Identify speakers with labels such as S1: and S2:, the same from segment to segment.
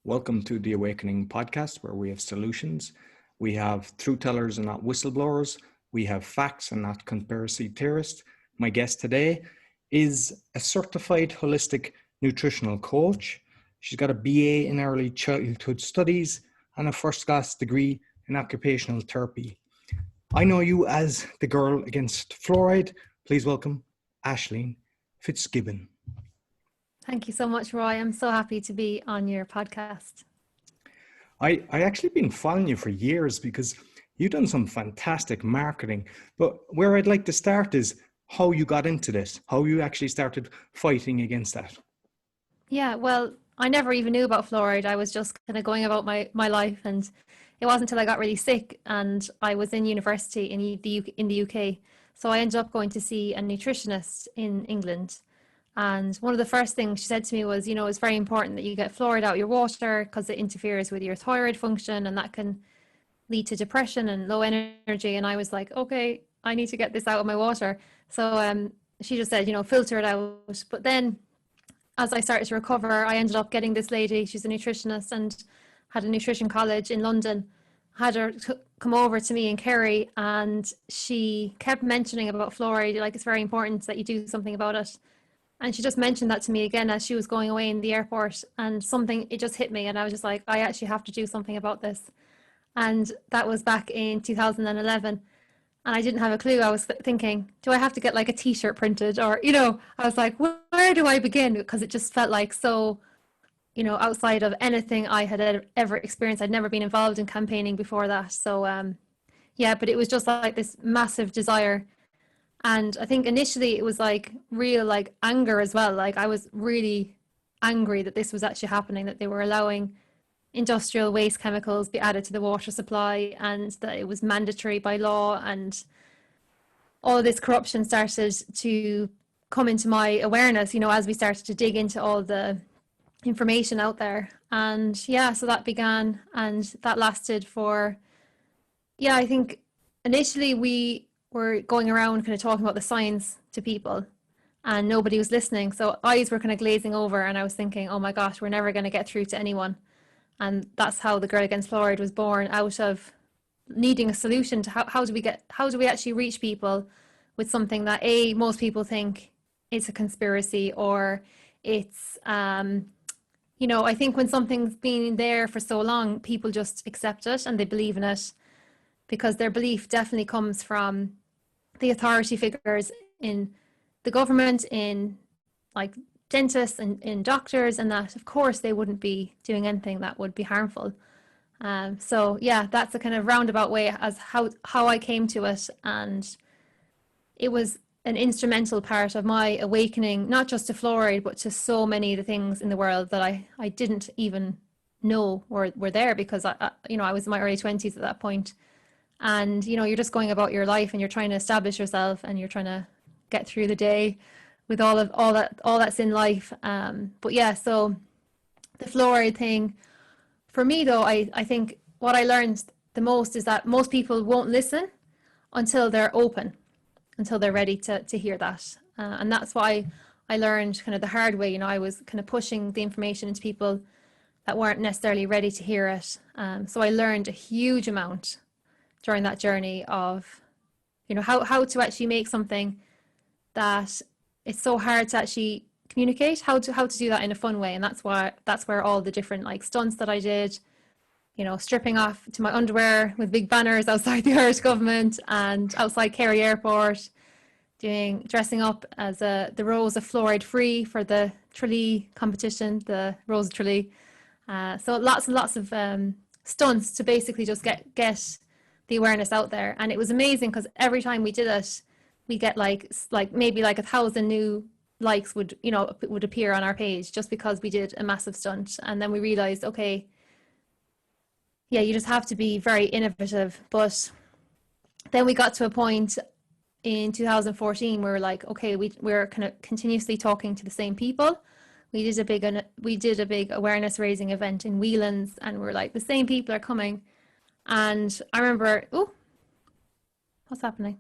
S1: Welcome to the Awakening podcast, where we have solutions. We have truth tellers and not whistleblowers. We have facts and not conspiracy theorists. My guest today is a certified holistic nutritional coach. She's got a BA in early childhood studies and a first class degree in occupational therapy. I know you as the Girl Against Fluoride. Please welcome Aisling Fitzgibbon.
S2: Thank you so much, Roy. I'm so happy to be on your podcast.
S1: I actually been following you for years because you've done some fantastic marketing. But where I'd like to start is how you got into this, how you actually started fighting against that.
S2: Yeah, well, I never even knew about fluoride. I was just kind of going about my life, and it wasn't until I got really sick and I was in university in the UK. So I ended up going to see a nutritionist in England. And one of the first things she said to me was, you know, it's very important that you get fluoride out of your water because it interferes with your thyroid function and that can lead to depression and low energy. And I was like, okay, I need to get this out of my water. So she just said, you know, filter it out. But then as I started to recover, I ended up getting this lady, she's a nutritionist and had a nutrition college in London, had her come over to me in Kerry, and she kept mentioning about fluoride, like it's very important that you do something about it. And she just mentioned that to me again as she was going away in the airport, and it just hit me, and I was just like, I actually have to do something about this. And that was back in 2011, and I didn't have a clue. I was thinking, do I have to get like a t-shirt printed, or, you know, I was like, where do I begin? Because it just felt like so, you know, outside of anything I had ever experienced. I'd never been involved in campaigning before that. So yeah, but it was just like this massive desire. And I think initially it was like real like anger as well. Like I was really angry that this was actually happening, that they were allowing industrial waste chemicals be added to the water supply and that it was mandatory by law, and all of this corruption started to come into my awareness, you know, as we started to dig into all the information out there. And yeah, so that began, and that lasted for, yeah, I think initially we were going around kind of talking about the science to people and nobody was listening. So eyes were kind of glazing over, and I was thinking, oh my gosh, we're never going to get through to anyone. And that's how the Girl Against Fluoride was born, out of needing a solution to how do we actually reach people with something that most people think it's a conspiracy, or it's you know, I think when something's been there for so long, people just accept it and they believe in it because their belief definitely comes from the authority figures in the government, in like dentists and in doctors, and that of course they wouldn't be doing anything that would be harmful. So yeah, that's a kind of roundabout way as how I came to it. And it was an instrumental part of my awakening, not just to fluoride, but to so many of the things in the world that I didn't even know were there, because you know, I was in my early 20s at that point. And, you know, you're just going about your life and you're trying to establish yourself and you're trying to get through the day with all that's in life. But yeah, so the fluoride thing for me though, I think what I learned the most is that most people won't listen until they're open, until they're ready to hear that. And that's why I learned kind of the hard way. You know, I was kind of pushing the information into people that weren't necessarily ready to hear it. So I learned a huge amount during that journey of, you know, how to actually make something that it's so hard to actually communicate, how to do that in a fun way. And that's where all the different like stunts that I did, you know, stripping off to my underwear with big banners outside the Irish government and outside Kerry Airport, dressing up as the Rose of Fluoride Free for the Tralee competition, the Rose of Tralee. So lots and lots of stunts to basically just get the awareness out there. And it was amazing because every time we did it, we get like maybe like 1,000 new likes would appear on our page just because we did a massive stunt. And then we realized, okay, yeah, you just have to be very innovative. But then we got to a point in 2014 where we're like, okay, we're kind of continuously talking to the same people. We did a big awareness raising event in Whelan's, and we're like, the same people are coming. And I remember, oh, what's happening?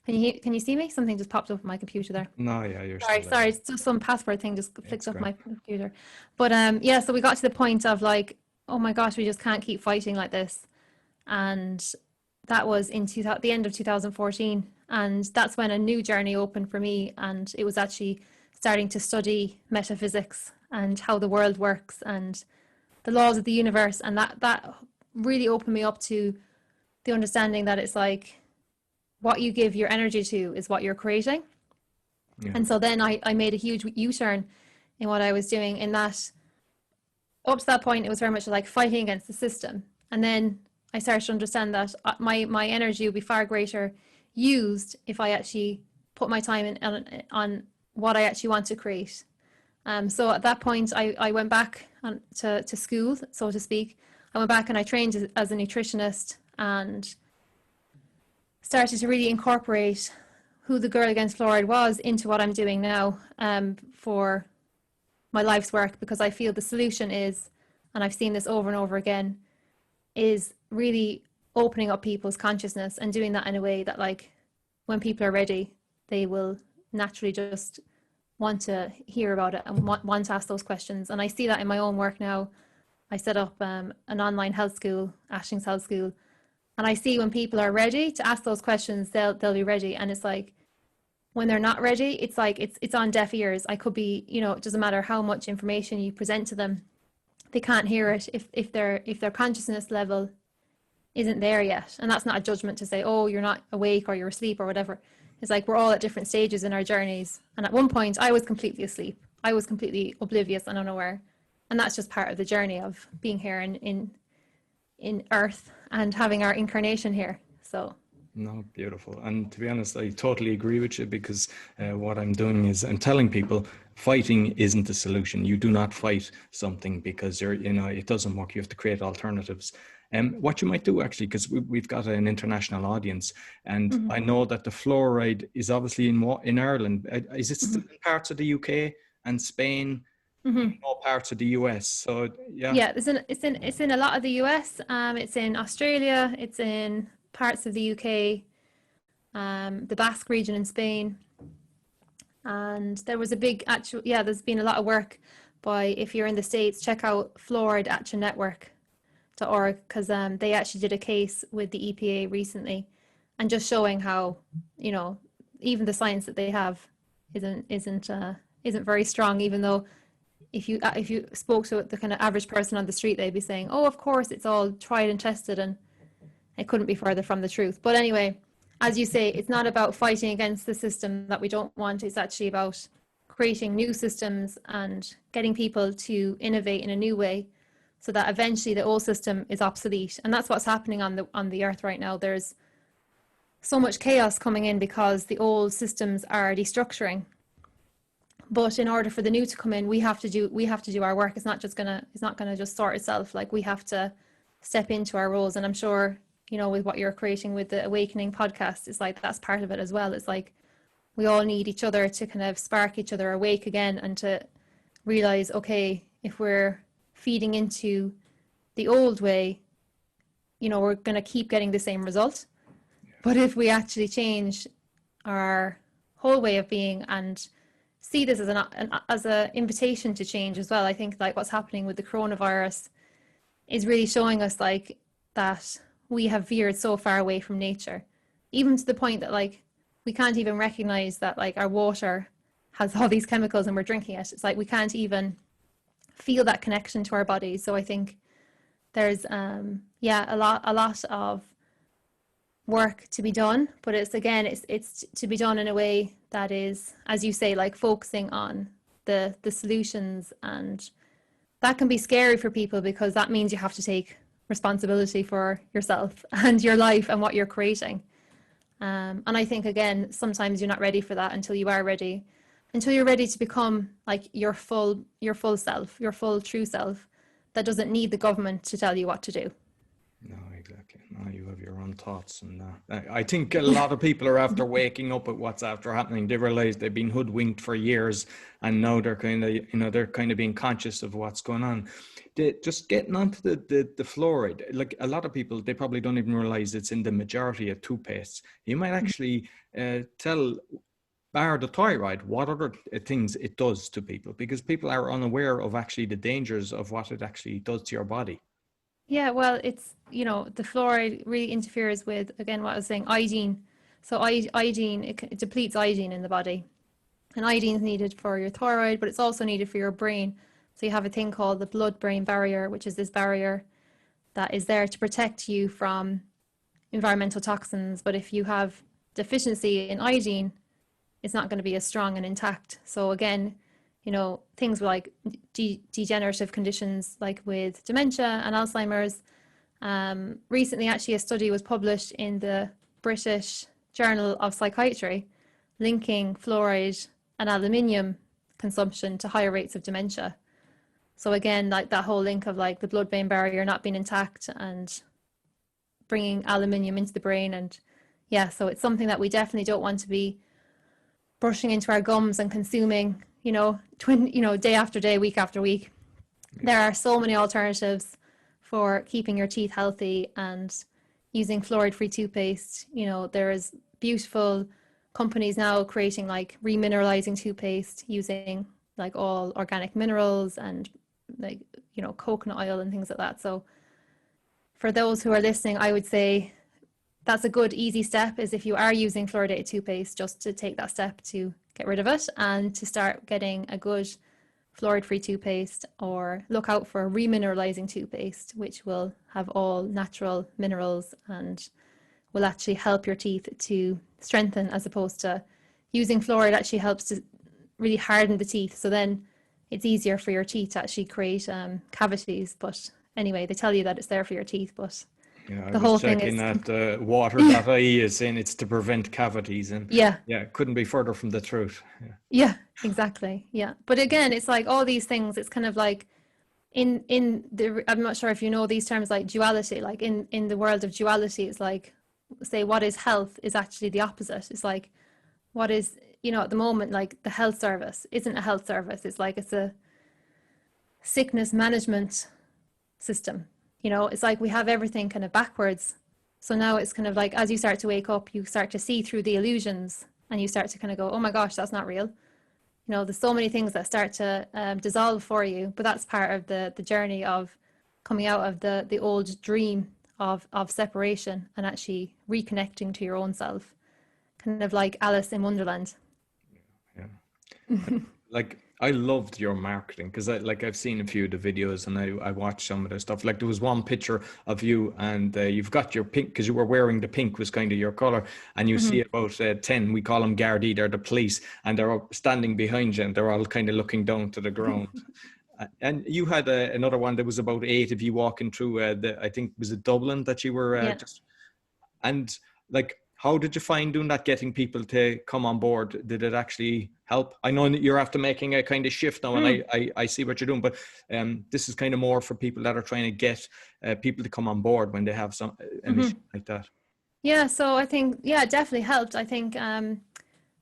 S2: Can you see me? Something just popped up on my computer there.
S1: No, yeah, you're
S2: Sorry,
S1: still
S2: sorry.
S1: there.
S2: It's just some password thing just flicked
S1: It's
S2: off
S1: great.
S2: my computer. But yeah, so we got to the point of like, oh my gosh, we just can't keep fighting like this. And that was in the end of 2014. And that's when a new journey opened for me. And it was actually starting to study metaphysics and how the world works and the laws of the universe. And that really opened me up to the understanding that it's like what you give your energy to is what you're creating.
S1: Yeah.
S2: And so then I made a huge U-turn in what I was doing, in that up to that point, it was very much like fighting against the system. And then I started to understand that my energy would be far greater used if I actually put my time on what I actually want to create. So at that point, I went back to school, so to speak. I went back and I trained as a nutritionist and started to really incorporate who the Girl Against Fluoride was into what I'm doing now for my life's work, because I feel the solution is, and I've seen this over and over again, is really opening up people's consciousness and doing that in a way that, like, when people are ready, they will naturally just want to hear about it and want to ask those questions. And I see that in my own work now. I set up an online health school, Ashing's Health School, and I see when people are ready to ask those questions, they'll be ready. And it's like, when they're not ready, it's like it's on deaf ears. I could be, it doesn't matter how much information you present to them, they can't hear it if their consciousness level isn't there yet. And that's not a judgment to say, oh, you're not awake or you're asleep or whatever. It's like we're all at different stages in our journeys. And at one point, I was completely asleep. I was completely oblivious and unaware. And that's just part of the journey of being here in Earth and having our incarnation here. So.
S1: No, beautiful. And to be honest, I totally agree with you, because what I'm doing is I'm telling people fighting isn't the solution. You do not fight something because it doesn't work. You have to create alternatives. What you might do, actually, because we've got an international audience, and I know that the fluoride is obviously in Ireland. Is it still in parts of the UK and Spain? All parts of the US. So
S2: yeah, it's in a lot of the US. It's in Australia. It's in parts of the UK, the Basque region in Spain. And there was a big there's been a lot of work by, if you're in the States, check out Fluoride Action Network.org, because they actually did a case with the EPA recently, and just showing how, even the science that they have isn't very strong, even though if you spoke to the kind of average person on the street, they'd be saying, oh, of course, it's all tried and tested, and it couldn't be further from the truth. But anyway, as you say, it's not about fighting against the system that we don't want. It's actually about creating new systems and getting people to innovate in a new way, so that eventually the old system is obsolete. And that's what's happening on the earth right now. There's so much chaos coming in because the old systems are destructuring. But in order for the new to come in, we have to do our work. It's not gonna just sort itself. Like, we have to step into our roles. And I'm sure, with what you're creating with the Awakening podcast, it's like that's part of it as well. It's like we all need each other to kind of spark each other awake again, and to realize, okay, if we're feeding into the old way, we're going to keep getting the same result. But if we actually change our whole way of being and see this as an invitation to change as well, I think like what's happening with the coronavirus is really showing us like that we have veered so far away from nature, even to the point that like we can't even recognize that like our water has all these chemicals and we're drinking it. It's like we can't even feel that connection to our bodies. So I think there's a lot of work to be done, but it's to be done in a way that is, as you say, like focusing on the solutions. And that can be scary for people, because that means you have to take responsibility for yourself and your life and what you're creating. And I think, again, sometimes you're not ready for that until you are ready, until you're ready to become like your full true self that doesn't need the government to tell you what to do.
S1: No, exactly. No, you have your own thoughts, and I think a lot of people are after waking up at what's after happening. They realize they've been hoodwinked for years, and now they're kind of, they're kind of being conscious of what's going on. Just getting onto the fluoride, like a lot of people, they probably don't even realize it's in the majority of toothpastes. You might actually tell, bar the thyroid, what other things it does to people, because people are unaware of actually the dangers of what it actually does to your body.
S2: Yeah, well, it's, the fluoride really interferes with, again, what I was saying, iodine. So iodine, it depletes iodine in the body. And iodine is needed for your thyroid, but it's also needed for your brain. So you have a thing called the blood-brain barrier, which is this barrier that is there to protect you from environmental toxins. But if you have deficiency in iodine, it's not going to be as strong and intact. So again, things like degenerative conditions like with dementia and Alzheimer's. Recently, actually, a study was published in the British Journal of Psychiatry linking fluoride and aluminium consumption to higher rates of dementia. So again, like that whole link of like the blood-brain barrier not being intact and bringing aluminium into the brain. And yeah, so it's something that we definitely don't want to be brushing into our gums and consuming, day after day, week after week. There are so many alternatives for keeping your teeth healthy and using fluoride-free toothpaste. There is beautiful companies now creating like remineralizing toothpaste using like all organic minerals and like, coconut oil and things like that. So for those who are listening, I would say that's a good easy step, is if you are using fluoridated toothpaste, just to take that step to get rid of it and to start getting a good fluoride-free toothpaste, or look out for remineralizing toothpaste, which will have all natural minerals and will actually help your teeth to strengthen, as opposed to using fluoride actually helps to really harden the teeth. So then it's easier for your teeth to actually create cavities. But anyway, they tell you that it's there for your teeth, but
S1: Yeah, I
S2: the
S1: was
S2: whole thing is
S1: checking that water.ie is saying it's to prevent cavities, and
S2: yeah,
S1: it couldn't be further from the truth.
S2: yeah, exactly. Yeah. But again, it's like all these things, it's kind of like in the, I'm not sure if you know these terms like duality, like in the world of duality, it's like, say, what is health is actually the opposite. It's like, what is, at the moment, like the health service isn't a health service. It's like, it's a sickness management system. It's like we have everything kind of backwards. So now it's kind of like, as you start to wake up, you start to see through the illusions and you start to kind of go, oh my gosh, that's not real. There's so many things that start to dissolve for you, but that's part of the journey of coming out of the old dream of separation and actually reconnecting to your own self, kind of like Alice in Wonderland.
S1: Yeah. Like, I loved your marketing, because I've seen a few of the videos and I watched some of the stuff. Like, there was one picture of you and you've got your pink, because you were wearing the pink was kind of your color, and you see about 10, we call them Gardaí, they're the police, and they're all standing behind you and they're all kind of looking down to the ground. And you had another one that was about 8 of you walking through I think, was it Dublin that you were and like, how did you find doing that, getting people to come on board? Did it actually help? I know that you're after making a kind of shift now, and I see what you're doing, but this is kind of more for people that are trying to get people to come on board when they have an issue like that.
S2: Yeah, so I think, it definitely helped. I think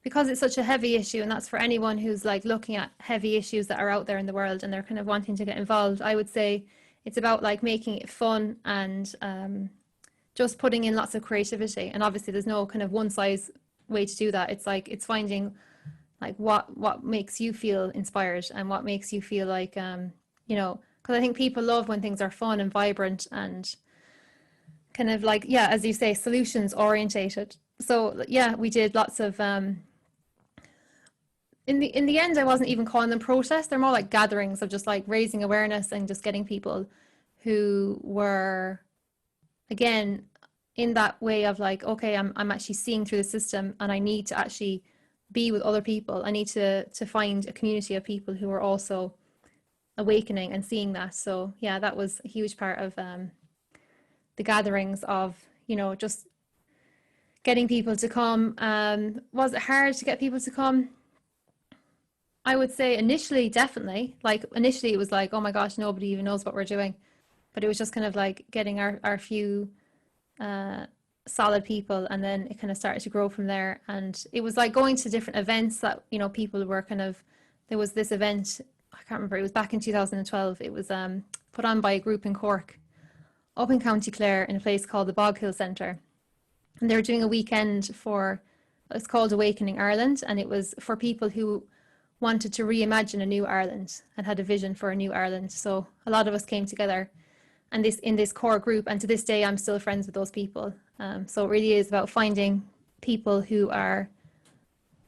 S2: because it's such a heavy issue, and that's for anyone who's like looking at heavy issues that are out there in the world and they're kind of wanting to get involved, I would say it's about like making it fun and just putting in lots of creativity. And obviously there's no kind of one size way to do that. It's like, it's finding like what makes you feel inspired and what makes you feel like, because I think people love when things are fun and vibrant and kind of like, as you say, solutions orientated. So we did lots of, in the end, I wasn't even calling them protests. They're more like gatherings of just like raising awareness and just getting people who were, again, in that way of like, okay, I'm actually seeing through the system and I need to actually be with other people. I need to find a community of people who are also awakening and seeing that. So that was a huge part of the gatherings of, just getting people to come. Was it hard to get people to come? I would say initially, definitely. Like initially it was like, oh my gosh, nobody even knows what we're doing. But it was just kind of like getting our few solid people, and then it kind of started to grow from there. And it was like going to different events that, you know, people were kind of, there was this event, I can't remember, it was back in 2012. It was put on by a group in Cork, up in County Clare, in a place called the Bog Hill Centre. And they were doing a weekend for, it's called Awakening Ireland, and it was for people who wanted to reimagine a new Ireland and had a vision for a new Ireland. So a lot of us came together, and this in this core group, and to this day I'm still friends with those people. So it really is about finding people who are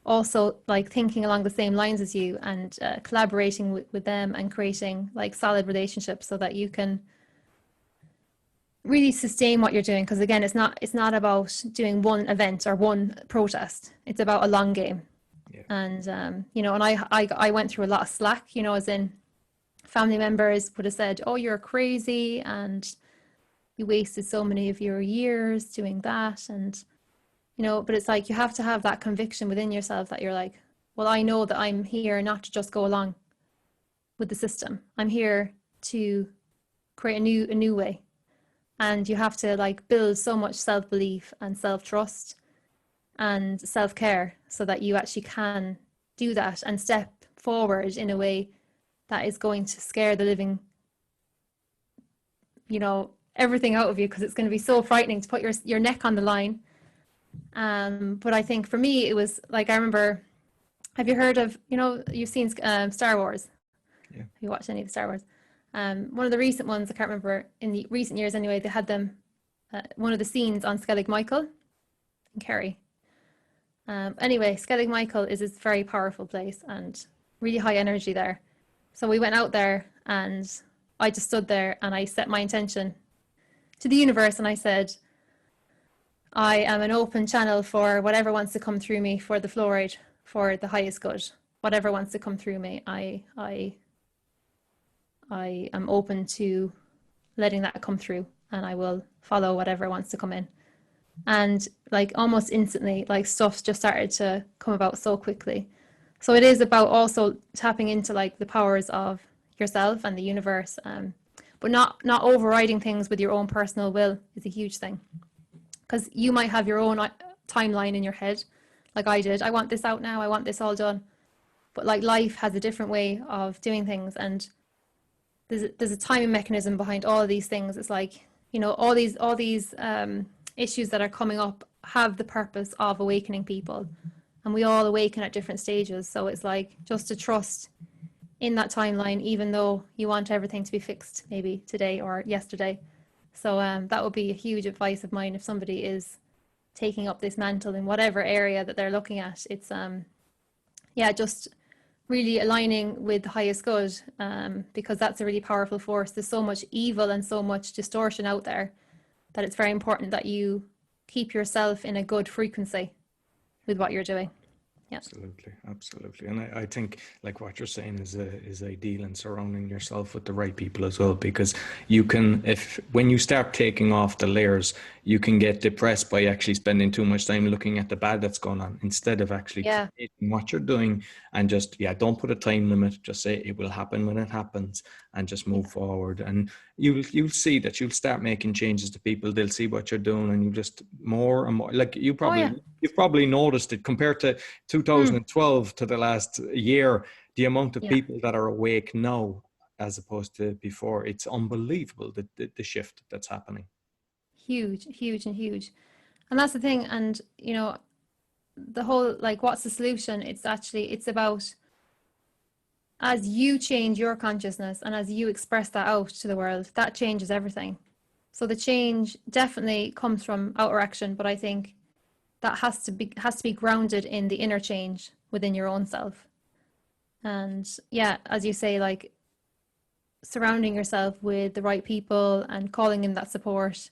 S2: also like thinking along the same lines as you, and collaborating with them, and creating like solid relationships so that you can really sustain what you're doing. Because again, it's not about doing one event or one protest. It's about a long game.
S1: Yeah.
S2: And you know, and I went through a lot of slack, you know, as in family members would have said, oh, you're crazy and you wasted so many of your years doing that. And, you know, but it's like, you have to have that conviction within yourself that you're like, well, I know that I'm here not to just go along with the system. I'm here to create a new way. And you have to like build so much self-belief and self-trust and self-care so that you actually can do that and step forward in a way that is going to scare the living, you know, everything out of you, because it's going to be so frightening to put your neck on the line. But I think for me, it was like, I remember, have you heard of, you know, you've seen Star Wars?
S1: Yeah.
S2: Have you watched any of the Star Wars? One of the recent ones, I can't remember, in the recent years anyway, they had them, one of the scenes on Skellig Michael in Kerry. Anyway, Skellig Michael is this very powerful place and really high energy there. So we went out there, and I just stood there and I set my intention to the universe, and I said, I am an open channel for whatever wants to come through me for the fluoride, for the highest good. Whatever wants to come through me, I am open to letting that come through, and I will follow whatever wants to come in. And like almost instantly, like stuff just started to come about so quickly. So it is about also tapping into like the powers of yourself and the universe, but not overriding things with your own personal will is a huge thing. Because you might have your own timeline in your head, like I did. I want this out now. I want this all done. But like life has a different way of doing things, and there's a timing mechanism behind all of these things. It's like, you know, all these issues that are coming up have the purpose of awakening people, and we all awaken at different stages. So it's like just to trust in that timeline, even though you want everything to be fixed maybe today or yesterday. So that would be a huge advice of mine if somebody is taking up this mantle in whatever area that they're looking at. It's just really aligning with the highest good, because that's a really powerful force. There's so much evil and so much distortion out there that it's very important that you keep yourself in a good frequency with what you're doing. Yeah.
S1: Absolutely. And I think like what you're saying is ideal, in surrounding yourself with the right people as well, because you can, when you start taking off the layers, you can get depressed by actually spending too much time looking at the bad that's going on, instead of actually creating what you're doing. And just, don't put a time limit, just say it will happen when it happens, and just move forward. And you'll see that you'll start making changes to people. They'll see what you're doing, and you just more and more, like you've probably noticed it compared to 2012 to the last year, the amount of people that are awake now as opposed to before. It's unbelievable, the shift that's happening.
S2: Huge. And that's the thing. And, you know, the whole, like, what's the solution? It's about, as you change your consciousness and as you express that out to the world, that changes everything. So the change definitely comes from outer action, but I think that has to be grounded in the inner change within your own self. And as you say, like surrounding yourself with the right people and calling in that support.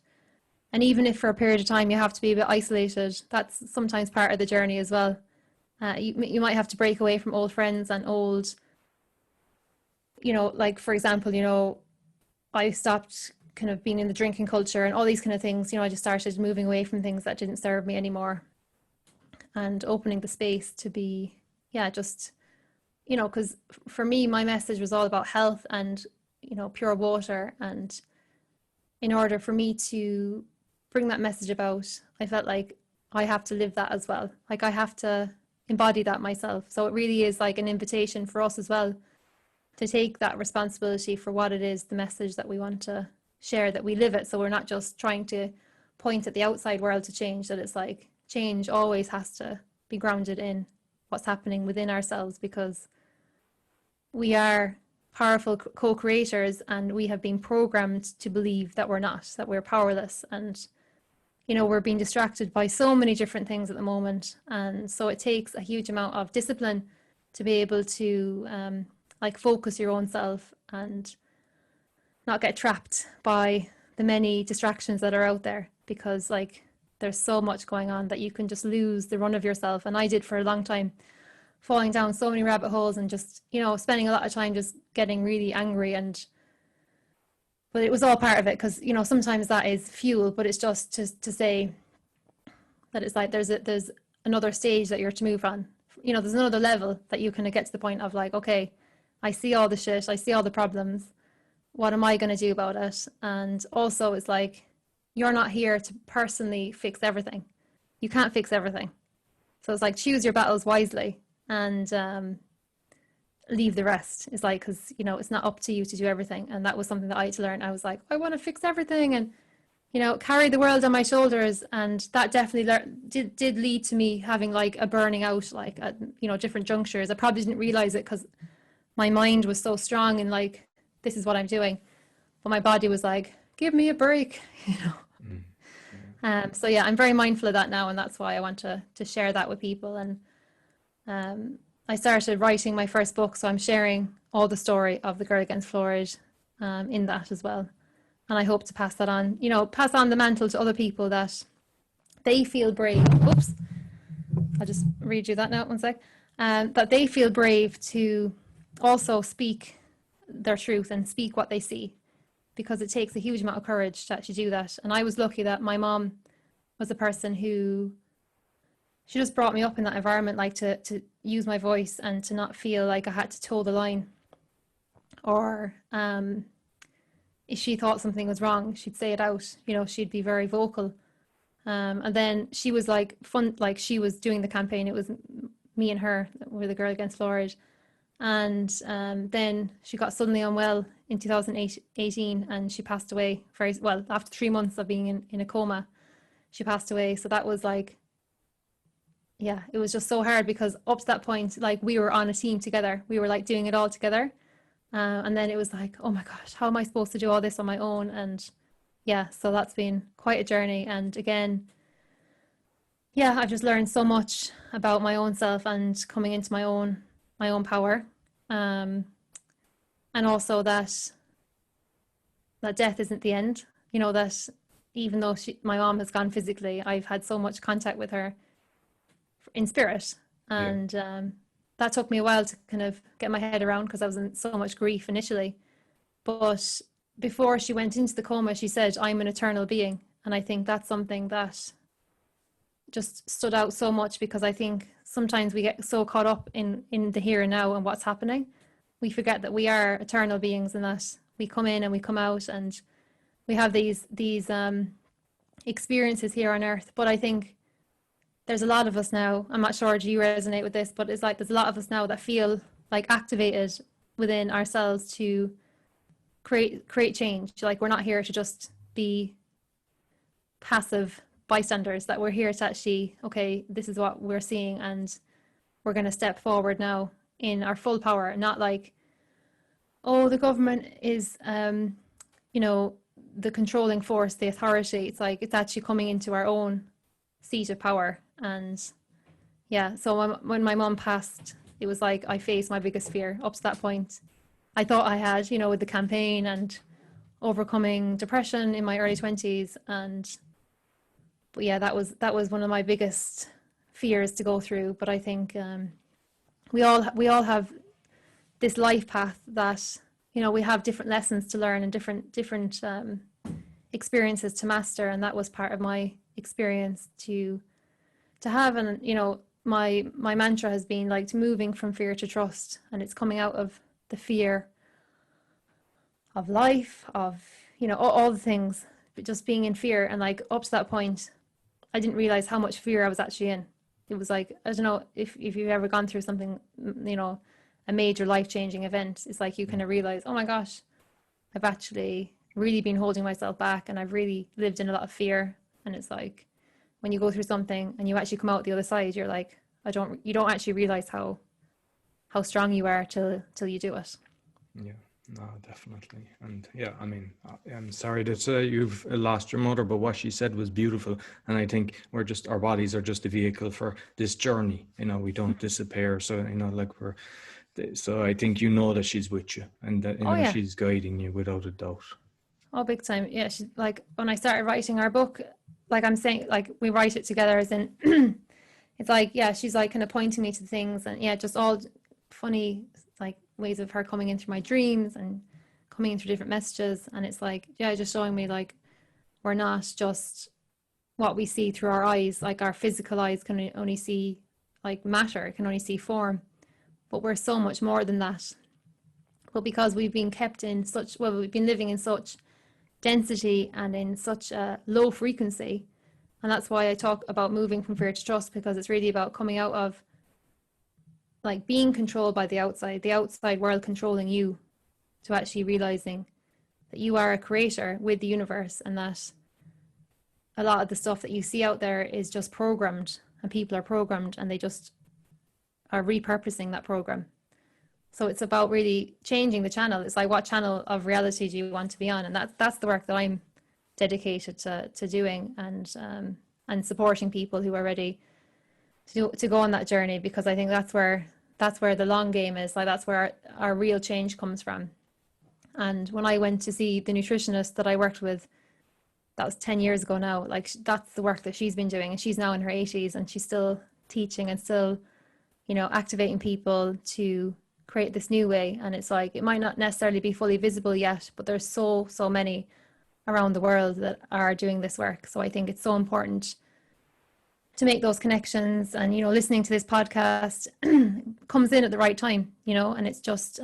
S2: And even if for a period of time you have to be a bit isolated, that's sometimes part of the journey as well. You might have to break away from old friends and old, you know, like for example, you know, I stopped kind of being in the drinking culture and all these kind of things. You know, I just started moving away from things that didn't serve me anymore, and opening the space to be, just, you know, because for me, my message was all about health and, you know, pure water. And in order for me to bring that message about, I felt like I have to live that as well. Like I have to embody that myself. So it really is like an invitation for us as well to take that responsibility for what it is, the message that we want to share, that we live it. So we're not just trying to point at the outside world to change, that it's like change always has to be grounded in what's happening within ourselves, because we are powerful co-creators and we have been programmed to believe that we're not, that we're powerless. And you know, we're being distracted by so many different things at the moment, and so it takes a huge amount of discipline to be able to like focus your own self and not get trapped by the many distractions that are out there, because like there's so much going on that you can just lose the run of yourself. And I did for a long time, falling down so many rabbit holes and just, you know, spending a lot of time just getting really angry. And but it was all part of it, because you know sometimes that is fuel, but it's just to say that it's like there's another stage that you're to move on. You know, there's another level that you kind of get to the point of like, okay, I see all the shit, I see all the problems, what am I going to do about it? And also it's like, you're not here to personally fix everything. You can't fix everything. So it's like, choose your battles wisely and leave the rest. It's like, because you know it's not up to you to do everything. And that was something that I had to learn. I was like, I want to fix everything and, you know, carry the world on my shoulders. And that definitely did lead to me having like a burning out, like at, you know, different junctures. I probably didn't realize it because my mind was so strong and like, this is what I'm doing, but my body was like, give me a break, you know. So yeah, I'm very mindful of that now, and that's why I want to share that with people. And I started writing my first book, so I'm sharing all the story of the Girl Against Fluoride in that as well. And I hope to pass that on, you know, pass on the mantle to other people, that they feel brave. Oops, I'll just read you that now, one sec. That they feel brave to also speak their truth and speak what they see, because it takes a huge amount of courage to actually do that. And I was lucky that my mom was a person who, she just brought me up in that environment, like to use my voice and to not feel like I had to toe the line, or if she thought something was wrong, she'd say it out, you know, she'd be very vocal. And then she was like fun, like she was doing the campaign, it was me and her, we're the Girl Against Fluoride. And then she got suddenly unwell in 2018 and she passed away very well after 3 months of being in a coma. She passed away. So that was like, yeah, it was just so hard, because up to that point, like we were on a team together, we were like doing it all together. And then it was like, oh my gosh, how am I supposed to do all this on my own? And yeah, so that's been quite a journey. And again, yeah, I've just learned so much about my own self and coming into my own power. And also that death isn't the end, you know, that even though my mom has gone physically, I've had so much contact with her in spirit. And that took me a while to kind of get my head around, because I was in so much grief initially. But before she went into the coma, she said, I'm an eternal being. And I think that's something that just stood out so much, because I think sometimes we get so caught up in the here and now and what's happening. We forget that we are eternal beings, and that we come in and we come out, and we have these experiences here on earth. But I think there's a lot of us now, I'm not sure do you resonate with this, but it's like there's a lot of us now that feel like activated within ourselves to create change. Like we're not here to just be passive bystanders, that we're here to actually, okay, this is what we're seeing and we're going to step forward now in our full power. Not like, oh, the government is you know, the controlling force, the authority. It's like it's actually coming into our own seat of power. And yeah, so when my mom passed, it was like I faced my biggest fear. Up to that point, I thought I had, you know, with the campaign and overcoming depression in my early 20s. But yeah, that was one of my biggest fears to go through. But I think we all have this life path that, you know, we have different lessons to learn and different experiences to master. And that was part of my experience to have. And, you know, my mantra has been like moving from fear to trust. And it's coming out of the fear of life, of, you know, all the things, just being in fear. And like up to that point, I didn't realize how much fear I was actually in. It was like, I don't know if you've ever gone through something, you know, a major life-changing event. It's like you kind of realize, oh my gosh, I've actually really been holding myself back, and I've really lived in a lot of fear. And it's like when you go through something and you actually come out the other side, you're like, you don't actually realize how strong you are till you do it.
S1: Yeah, no, definitely. And yeah, I mean, I'm sorry that you've lost your mother, but what she said was beautiful. And I think our bodies are just a vehicle for this journey. You know, we don't disappear. So, you know, like so I think you know that she's with you, and that, you know,
S2: Yeah.
S1: she's guiding you without a doubt.
S2: Oh, big time. Yeah. She's like, when I started writing our book, like I'm saying, like we write it together as in, it's like, yeah, she's like kind of pointing me to things, and yeah, just all funny like ways of her coming in through my dreams and coming in through different messages. And it's like, yeah, just showing me like we're not just what we see through our eyes. Like our physical eyes can only see like matter, can only see form, but we're so much more than that. But because we've been kept in such, well, we've been living in such density and in such a low frequency. And that's why I talk about moving from fear to trust, because it's really about coming out of like being controlled by the outside world controlling you, to actually realizing that you are a creator with the universe, and that a lot of the stuff that you see out there is just programmed, and people are programmed, and they just are repurposing that program. So it's about really changing the channel. It's like, what channel of reality do you want to be on? And that's the work that I'm dedicated to doing, and supporting people who are ready to go on that journey, because I think that's where the long game is. Like that's where our real change comes from. And when I went to see the nutritionist that I worked with, that was 10 years ago now, like that's the work that she's been doing, and she's now in her 80s, and she's still teaching and still, you know, activating people to create this new way. And it's like, it might not necessarily be fully visible yet, but there's so many around the world that are doing this work. So I think it's so important to make those connections. And, you know, listening to this podcast comes in at the right time, you know, and it's just,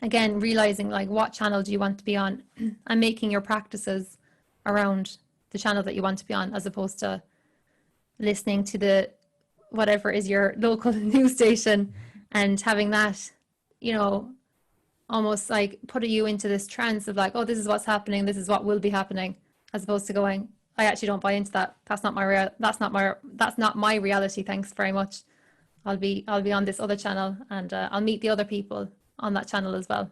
S2: again, realizing like, what channel do you want to be on, and making your practices around the channel that you want to be on, as opposed to listening to the whatever is your local news station, and having that, you know, almost like put you into this trance of like, oh, this is what's happening, this is what will be happening, as opposed to going, I actually don't buy into that. That's not my reality. Thanks very much. I'll be on this other channel, and I'll meet the other people on that channel as well.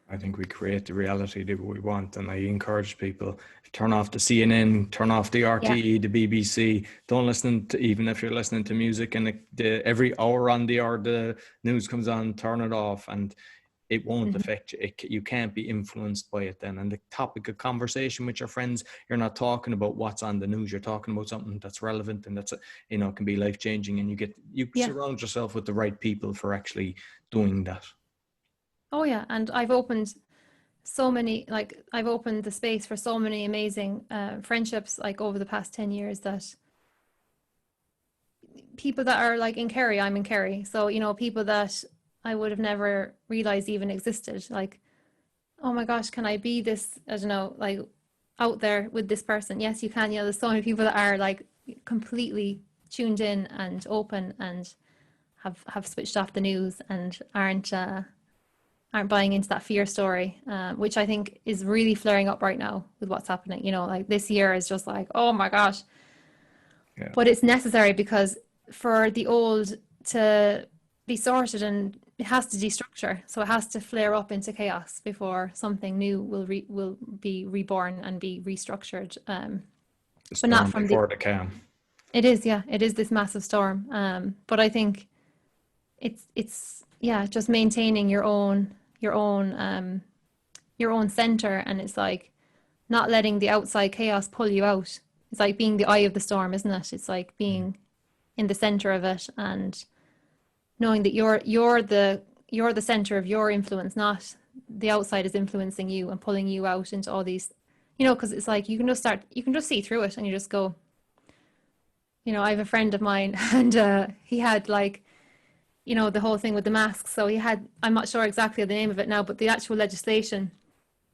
S1: I think we create the reality that we want, and I encourage people, turn off the CNN, turn off the RTE, the BBC. Don't listen to, even if you're listening to music and every hour on the news comes on, turn it off, and it won't affect you. You can't be influenced by it then. And the topic of conversation with your friends, you're not talking about what's on the news. You're talking about something that's relevant, and that's, you know, can be life-changing, and you surround yourself with the right people for actually doing that.
S2: Oh yeah, and I've opened the space for so many amazing friendships, like over the past 10 years, that people that are like in Kerry, I'm in Kerry. So, you know, people that I would have never realized even existed. Like, oh my gosh, can I be this, I don't know, like out there with this person? Yes, you can. You know, there's so many people that are like completely tuned in and open, and have switched off the news, and aren't buying into that fear story, which I think is really flaring up right now with what's happening. You know, like this year is just like, oh my gosh. Yeah. But it's necessary, because for the old to be sorted, and it has to destructure. So it has to flare up into chaos before something new will be reborn and be restructured. But not from
S1: before the calm.
S2: It is, yeah. It is this massive storm. But I think it's just maintaining your own center, and it's like not letting the outside chaos pull you out. It's like being the eye of the storm, isn't it? It's like being in the center of it, and knowing that you're the center of your influence, not the outside is influencing you and pulling you out into all these, you know, because it's like you can just see through it, and you just go, you know, I have a friend of mine, and he had like, you know, the whole thing with the masks. So he had, I'm not sure exactly the name of it now, but the actual legislation,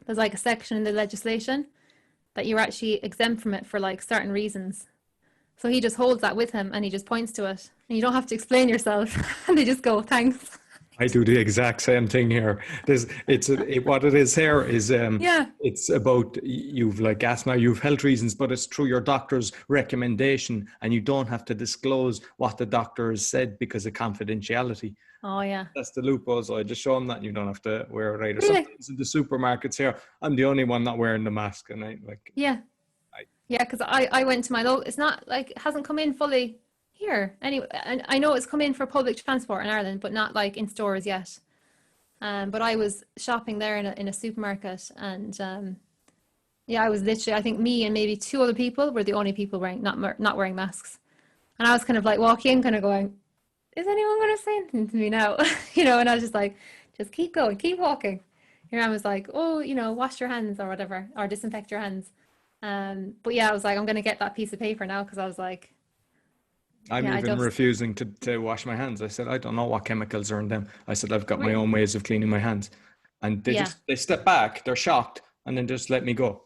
S2: there's like a section in the legislation that you're actually exempt from it for like certain reasons. So he just holds that with him and he just points to it. And you don't have to explain yourself. And they just go, thanks.
S1: I do the exact same thing here. What it is here is
S2: Yeah.
S1: it's about you've like asthma, you've health reasons, but it's through your doctor's recommendation, and you don't have to disclose what the doctor has said because of confidentiality.
S2: Oh, yeah.
S1: That's the loophole. So I just show them that you don't have to wear it either.
S2: Really?
S1: Sometimes in the supermarkets here, I'm the only one not wearing the mask, and I like.
S2: Yeah. Yeah, because I went to my local, it's not like, it hasn't come in fully here. Anyway, I know it's come in for public transport in Ireland, but not like in stores yet. But I was shopping there in a supermarket, and yeah, I was literally, I think me and maybe two other people were the only people not wearing masks. And I was kind of like walking in, kind of going, is anyone going to say anything to me now? You know, and I was just like, just keep going, keep walking. Your mom was like, oh, you know, wash your hands or whatever, or disinfect your hands. But yeah, I was like, I'm going to get that piece of paper now, because I was like,
S1: I'm even refusing to wash my hands. I said, I don't know what chemicals are in them. I said, I've got my own ways of cleaning my hands. And they step back, they're shocked, and then just let me go.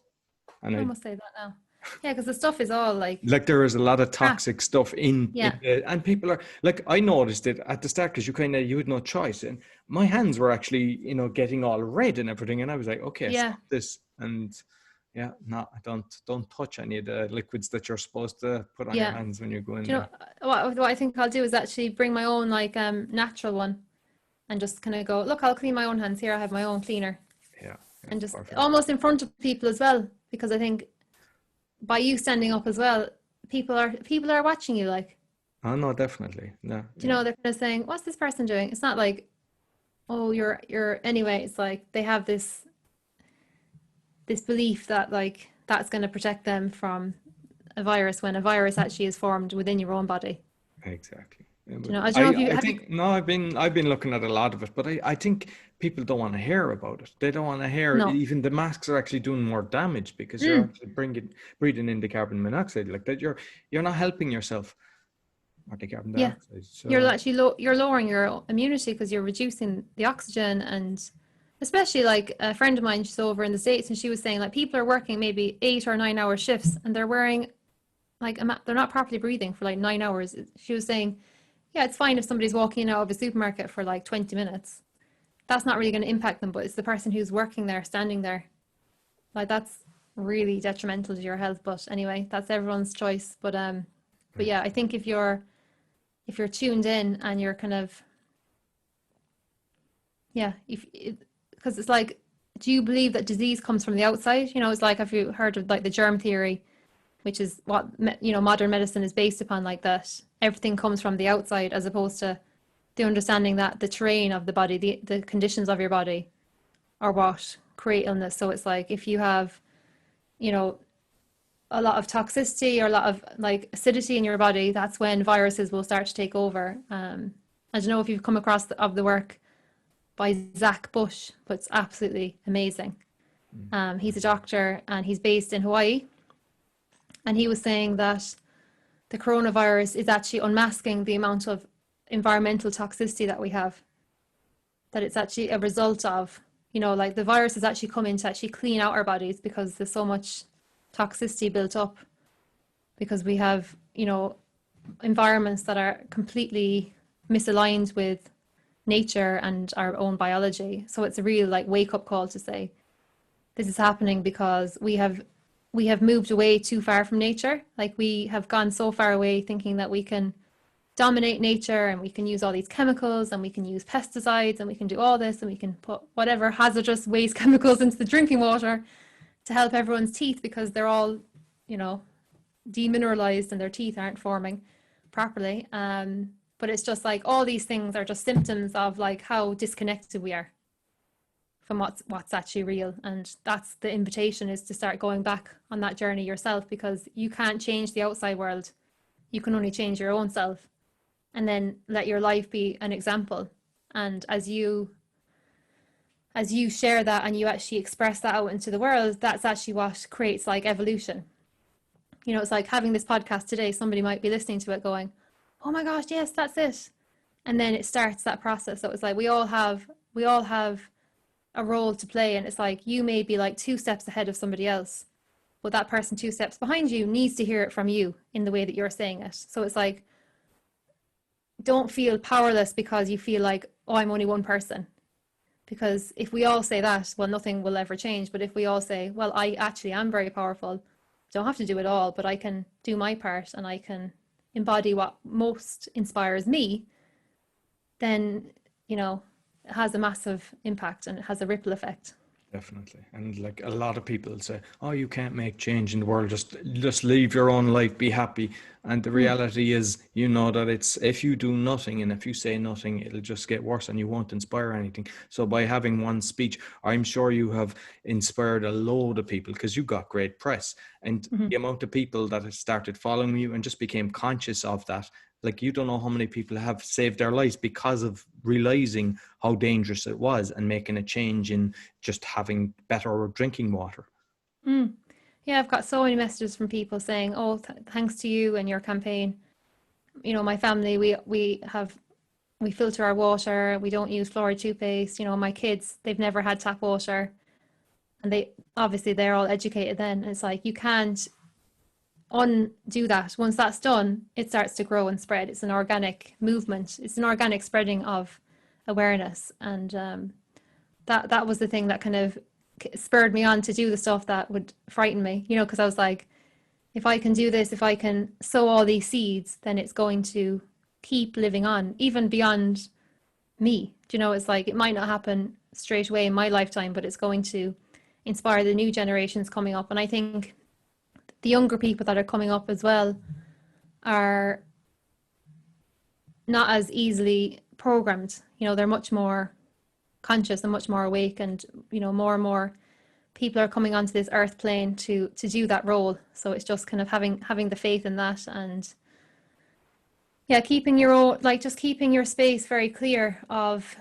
S1: And
S2: I must say that now. Yeah, because the stuff is all like
S1: there is a lot of toxic stuff in and people are like, I noticed it at the start because you had no choice, and my hands were actually, you know, getting all red and everything, and I was like, okay, stop this. And no, don't touch any of the liquids that you're supposed to put on your hands when you're going.
S2: You know what I think I'll do is actually bring my own like natural one, and just kind of go, look, I'll clean my own hands here. I have my own cleaner. Yeah. And just almost in front of people as well, because I think by you standing up as well, people are watching you like.
S1: Oh no, definitely. No.
S2: You know, they're kind of saying, what's this person doing? It's not like, oh, you're anyway. It's like they have this belief that like that's going to protect them from a virus, when a virus actually is formed within your own body.
S1: Exactly.
S2: You know, I don't know if you
S1: no, I've been looking at a lot of it, but I think people don't want to hear about it. They don't want to hear. No. Even the masks are actually doing more damage, because you're actually breathing in the carbon monoxide like that. You're not helping yourself. Or the carbon dioxide. So.
S2: You're actually you're lowering your immunity, because you're reducing the oxygen. And especially like a friend of mine, she's over in the States, and she was saying like people are working maybe 8 or 9 hour shifts, and they're wearing like they're not properly breathing for like 9 hours. She was saying, yeah, it's fine if somebody's walking out of a supermarket for like 20 minutes. That's not really going to impact them, but it's the person who's working there, standing there. Like that's really detrimental to your health. But anyway, that's everyone's choice. But yeah, I think if you're tuned in and you're kind of, because it's like, do you believe that disease comes from the outside? You know, it's like, have you heard of like the germ theory, which is what, you know, modern medicine is based upon, like that everything comes from the outside, as opposed to the understanding that the terrain of the body, the conditions of your body are what create illness. So it's like, if you have, you know, a lot of toxicity or a lot of like acidity in your body, that's when viruses will start to take over. I don't know if you've come across the work by Zach Bush, but it's absolutely amazing. He's a doctor and he's based in Hawaii. And he was saying that the coronavirus is actually unmasking the amount of environmental toxicity that we have. That it's actually a result of, you know, like the virus is actually coming to actually clean out our bodies, because there's so much toxicity built up, because we have, you know, environments that are completely misaligned with nature and our own biology. So it's a real like wake up call to say, this is happening because we have moved away too far from nature. Like we have gone so far away thinking that we can dominate nature, and we can use all these chemicals, and we can use pesticides, and we can do all this, and we can put whatever hazardous waste chemicals into the drinking water to help everyone's teeth, because they're all, you know, demineralized and their teeth aren't forming properly. But it's just like all these things are just symptoms of like how disconnected we are from what's actually real. And that's the invitation, is to start going back on that journey yourself, because you can't change the outside world. You can only change your own self, and then let your life be an example. And as you share that and you actually express that out into the world, that's actually what creates like evolution. You know, it's like having this podcast today, somebody might be listening to it going, oh my gosh, yes, that's it. And then it starts that process. So it's like, we all have a role to play. And it's like, you may be like 2 steps ahead of somebody else, but that person 2 steps behind you needs to hear it from you in the way that you're saying it. So it's like, don't feel powerless because you feel like, oh, I'm only one person. Because if we all say that, well, nothing will ever change. But if we all say, well, I actually am very powerful, don't have to do it all, but I can do my part and I can embody what most inspires me, then, you know, it has a massive impact and it has a ripple effect.
S1: Definitely. And like a lot of people say, oh, you can't make change in the world. Just live your own life, be happy. And the reality is, you know, that it's, if you do nothing and if you say nothing, it'll just get worse and you won't inspire anything. So by having one speech, I'm sure you have inspired a load of people because you got great press. And the amount of people that have started following you and just became conscious of that, like, you don't know how many people have saved their lives because of realizing how dangerous it was and making a change in just having better drinking water.
S2: Yeah, I've got so many messages from people saying, oh, thanks to you and your campaign. You know, my family, we filter our water. We don't use fluoride toothpaste. You know, my kids, they've never had tap water. And they're all educated then. And it's like, you can't undo that. Once that's done, it starts to grow and spread. It's an organic movement. It's an organic spreading of awareness. And that was the thing that kind of spurred me on to do the stuff that would frighten me, you know, because I was like, if I can do this, if I can sow all these seeds, then it's going to keep living on, even beyond me. Do you know, it's like, it might not happen straight away in my lifetime, but it's going to inspire the new generations coming up. And I think the younger people that are coming up as well are not as easily programmed. You know, they're much more conscious and much more awake, and, you know, more and more people are coming onto this earth plane to do that role. So it's just kind of having the faith in that, and yeah, keeping your space very clear of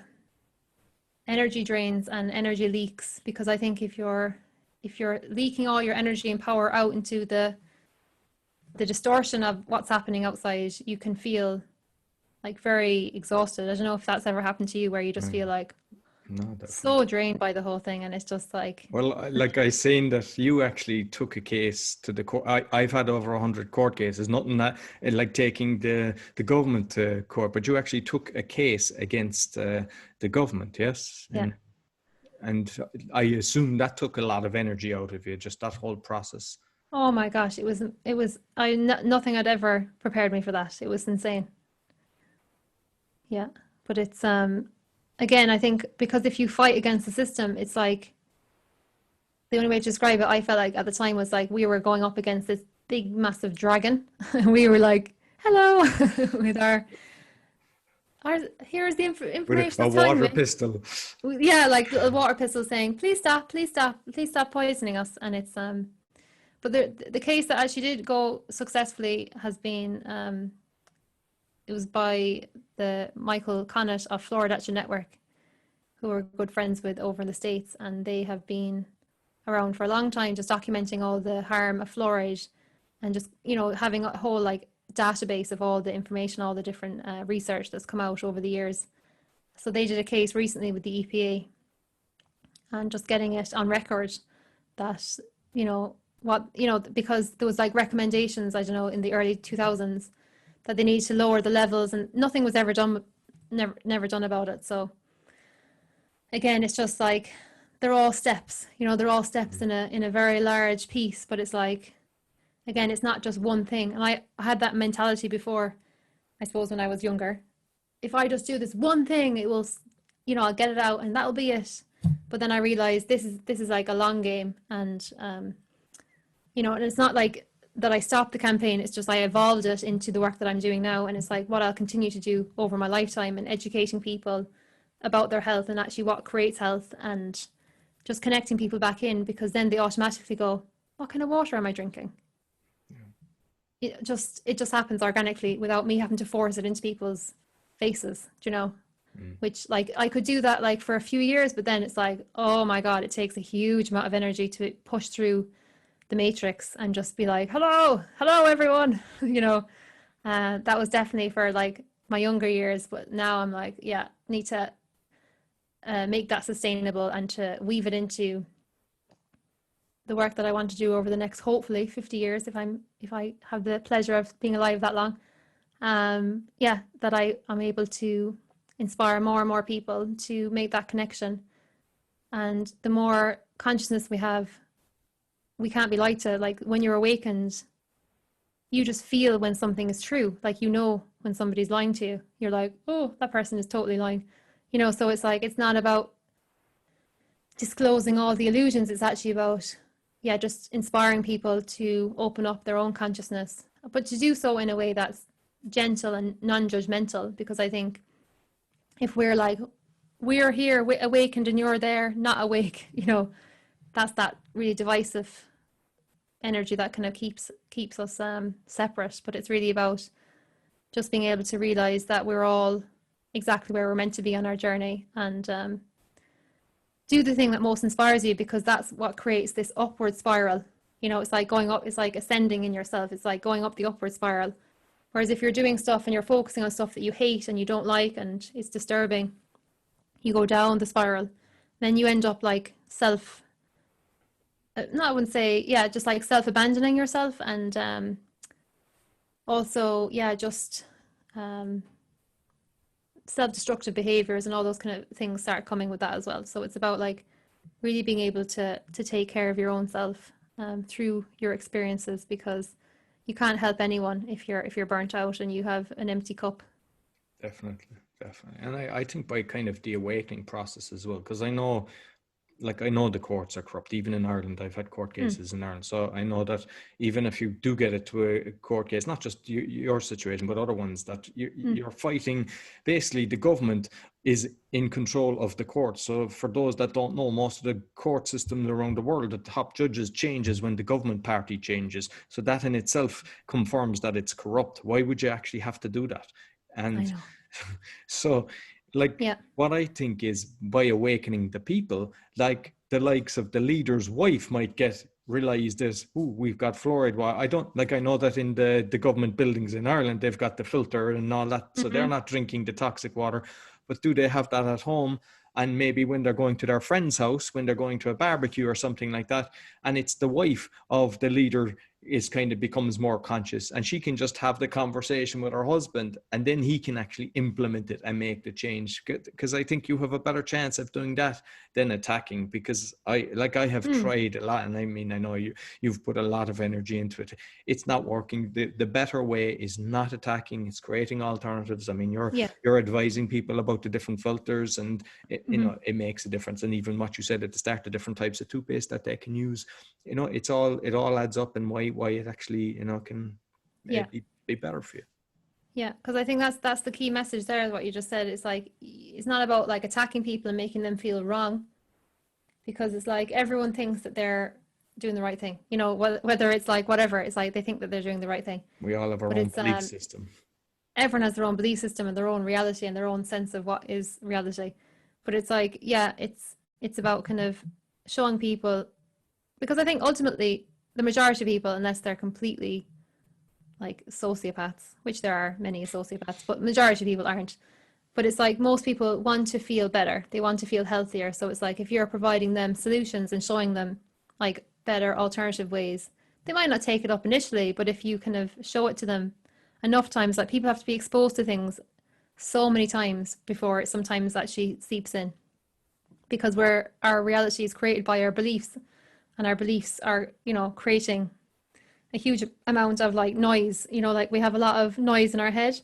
S2: energy drains and energy leaks, because I think if you're leaking all your energy and power out into the distortion of what's happening outside, you can feel like very exhausted. I don't know if that's ever happened to you, where you just feel like so drained by the whole thing, and it's just like,
S1: well, like I seen that you actually took a case to the court. I've had over 100 court cases, nothing that like taking the government to court, but you actually took a case against the government, yes?
S2: yeah.
S1: And I assume that took a lot of energy out of you, just that whole process.
S2: Oh my gosh, nothing had ever prepared me for that. It was insane. Yeah, but it's again, I think because if you fight against the system, it's like, the only way to describe it, I felt like at the time, was like we were going up against this big, massive dragon, and we were like, "Hello," with our here's the information
S1: With a
S2: that's telling
S1: water
S2: me.
S1: pistol.
S2: Yeah, like a water pistol saying, "Please stop, please stop, please stop poisoning us." And it's but the case that actually did go successfully has been it was by the Michael Connett of Fluoride Action Network, who we're good friends with over in the States, and they have been around for a long time, just documenting all the harm of fluoride, and just, you know, having a whole like database of all the information, all the different research that's come out over the years. So they did a case recently with the EPA, and just getting it on record that, you know, because there was like recommendations, I don't know, in the early 2000s, that they need to lower the levels, and nothing was ever done, never done about it. So again, it's just like, they're all steps, you know, they're all steps in a very large piece, but it's like, again, it's not just one thing. And I had that mentality before, I suppose, when I was younger. If I just do this one thing, it will, you know, I'll get it out and that'll be it. But then I realized this is like a long game, and you know, and it's not like that I stopped the campaign. It's just I evolved it into the work that I'm doing now, and it's like what I'll continue to do over my lifetime, and educating people about their health and actually what creates health, and just connecting people back in, because then they automatically go, what kind of water am I drinking? Yeah. It just happens organically without me having to force it into people's faces, do you know? Which, like, I could do that like for a few years, but then it's like, oh my God, it takes a huge amount of energy to push through the matrix and just be like, hello everyone. You know, that was definitely for like my younger years, but now I'm like, yeah, need to make that sustainable and to weave it into the work that I want to do over the next, hopefully 50 years, if I have the pleasure of being alive that long. Yeah, that I'm able to inspire more and more people to make that connection. And the more consciousness we have, we can't be lied to. Like when you're awakened, you just feel when something is true. Like, you know, when somebody's lying to you, you're like, oh, that person is totally lying. You know, so it's like, it's not about disclosing all the illusions. It's actually about, yeah, just inspiring people to open up their own consciousness, but to do so in a way that's gentle and non-judgmental. Because I think if we're like, we're here awakened and you're there not awake, you know, that's that really divisive energy that kind of keeps us separate. But it's really about just being able to realize that we're all exactly where we're meant to be on our journey, and do the thing that most inspires you, because that's what creates this upward spiral. You know, it's like going up, it's like ascending in yourself, it's like going up the upward spiral. Whereas if you're doing stuff and you're focusing on stuff that you hate and you don't like and it's disturbing, you go down the spiral. Then you end up like no, I wouldn't say, yeah, just like self-abandoning yourself. And also, yeah, just self-destructive behaviors and all those kind of things start coming with that as well. So it's about like really being able to take care of your own self through your experiences, because you can't help anyone if you're burnt out and you have an empty cup.
S1: Definitely. And I think by kind of the awakening process as well, because I know the courts are corrupt. Even in Ireland, I've had court cases in Ireland. So I know that even if you do get it to a court case, not just your situation, but other ones, that you're fighting, basically the government is in control of the court. So for those that don't know, most of the court systems around the world, the top judges changes when the government party changes. So that in itself confirms that it's corrupt. Why would you actually have to do that? And so what I think is, by awakening the people, like the likes of the leader's wife might realize this, we've got fluoride. Well, I know that in the government buildings in Ireland, they've got the filter and all that. So they're not drinking the toxic water, but do they have that at home? And maybe when they're going to their friend's house, when they're going to a barbecue or something like that, and it's the wife of the leader becomes more conscious, and she can just have the conversation with her husband, and then he can actually implement it and make the change. Because I think you have a better chance of doing that than attacking, because I have tried a lot, and I mean, I know you've put a lot of energy into it. It's not working. The better way is not attacking, it's creating alternatives. I mean, you're advising people about the different filters, and you know, it makes a difference. And even what you said at the start, the different types of toothpaste that they can use, you know, it all adds up, and why it actually, you know, can be better for you.
S2: Yeah, because I think that's the key message there, what you just said. It's like, it's not about like attacking people and making them feel wrong, because it's like everyone thinks that they're doing the right thing, you know, whether it's like whatever, it's like they think that they're doing the right thing.
S1: We all have our own belief system.
S2: Everyone has their own belief system and their own reality and their own sense of what is reality. But it's like, yeah, it's about kind of showing people, because I think ultimately the majority of people, unless they're completely like sociopaths, which there are many sociopaths, but majority of people aren't. But it's like most people want to feel better. They want to feel healthier. So it's like, if you're providing them solutions and showing them like better alternative ways, they might not take it up initially, but if you kind of show it to them enough times, like people have to be exposed to things so many times before it sometimes actually seeps in, because our reality is created by our beliefs, and our beliefs are, you know, creating a huge amount of like noise, you know, like we have a lot of noise in our head.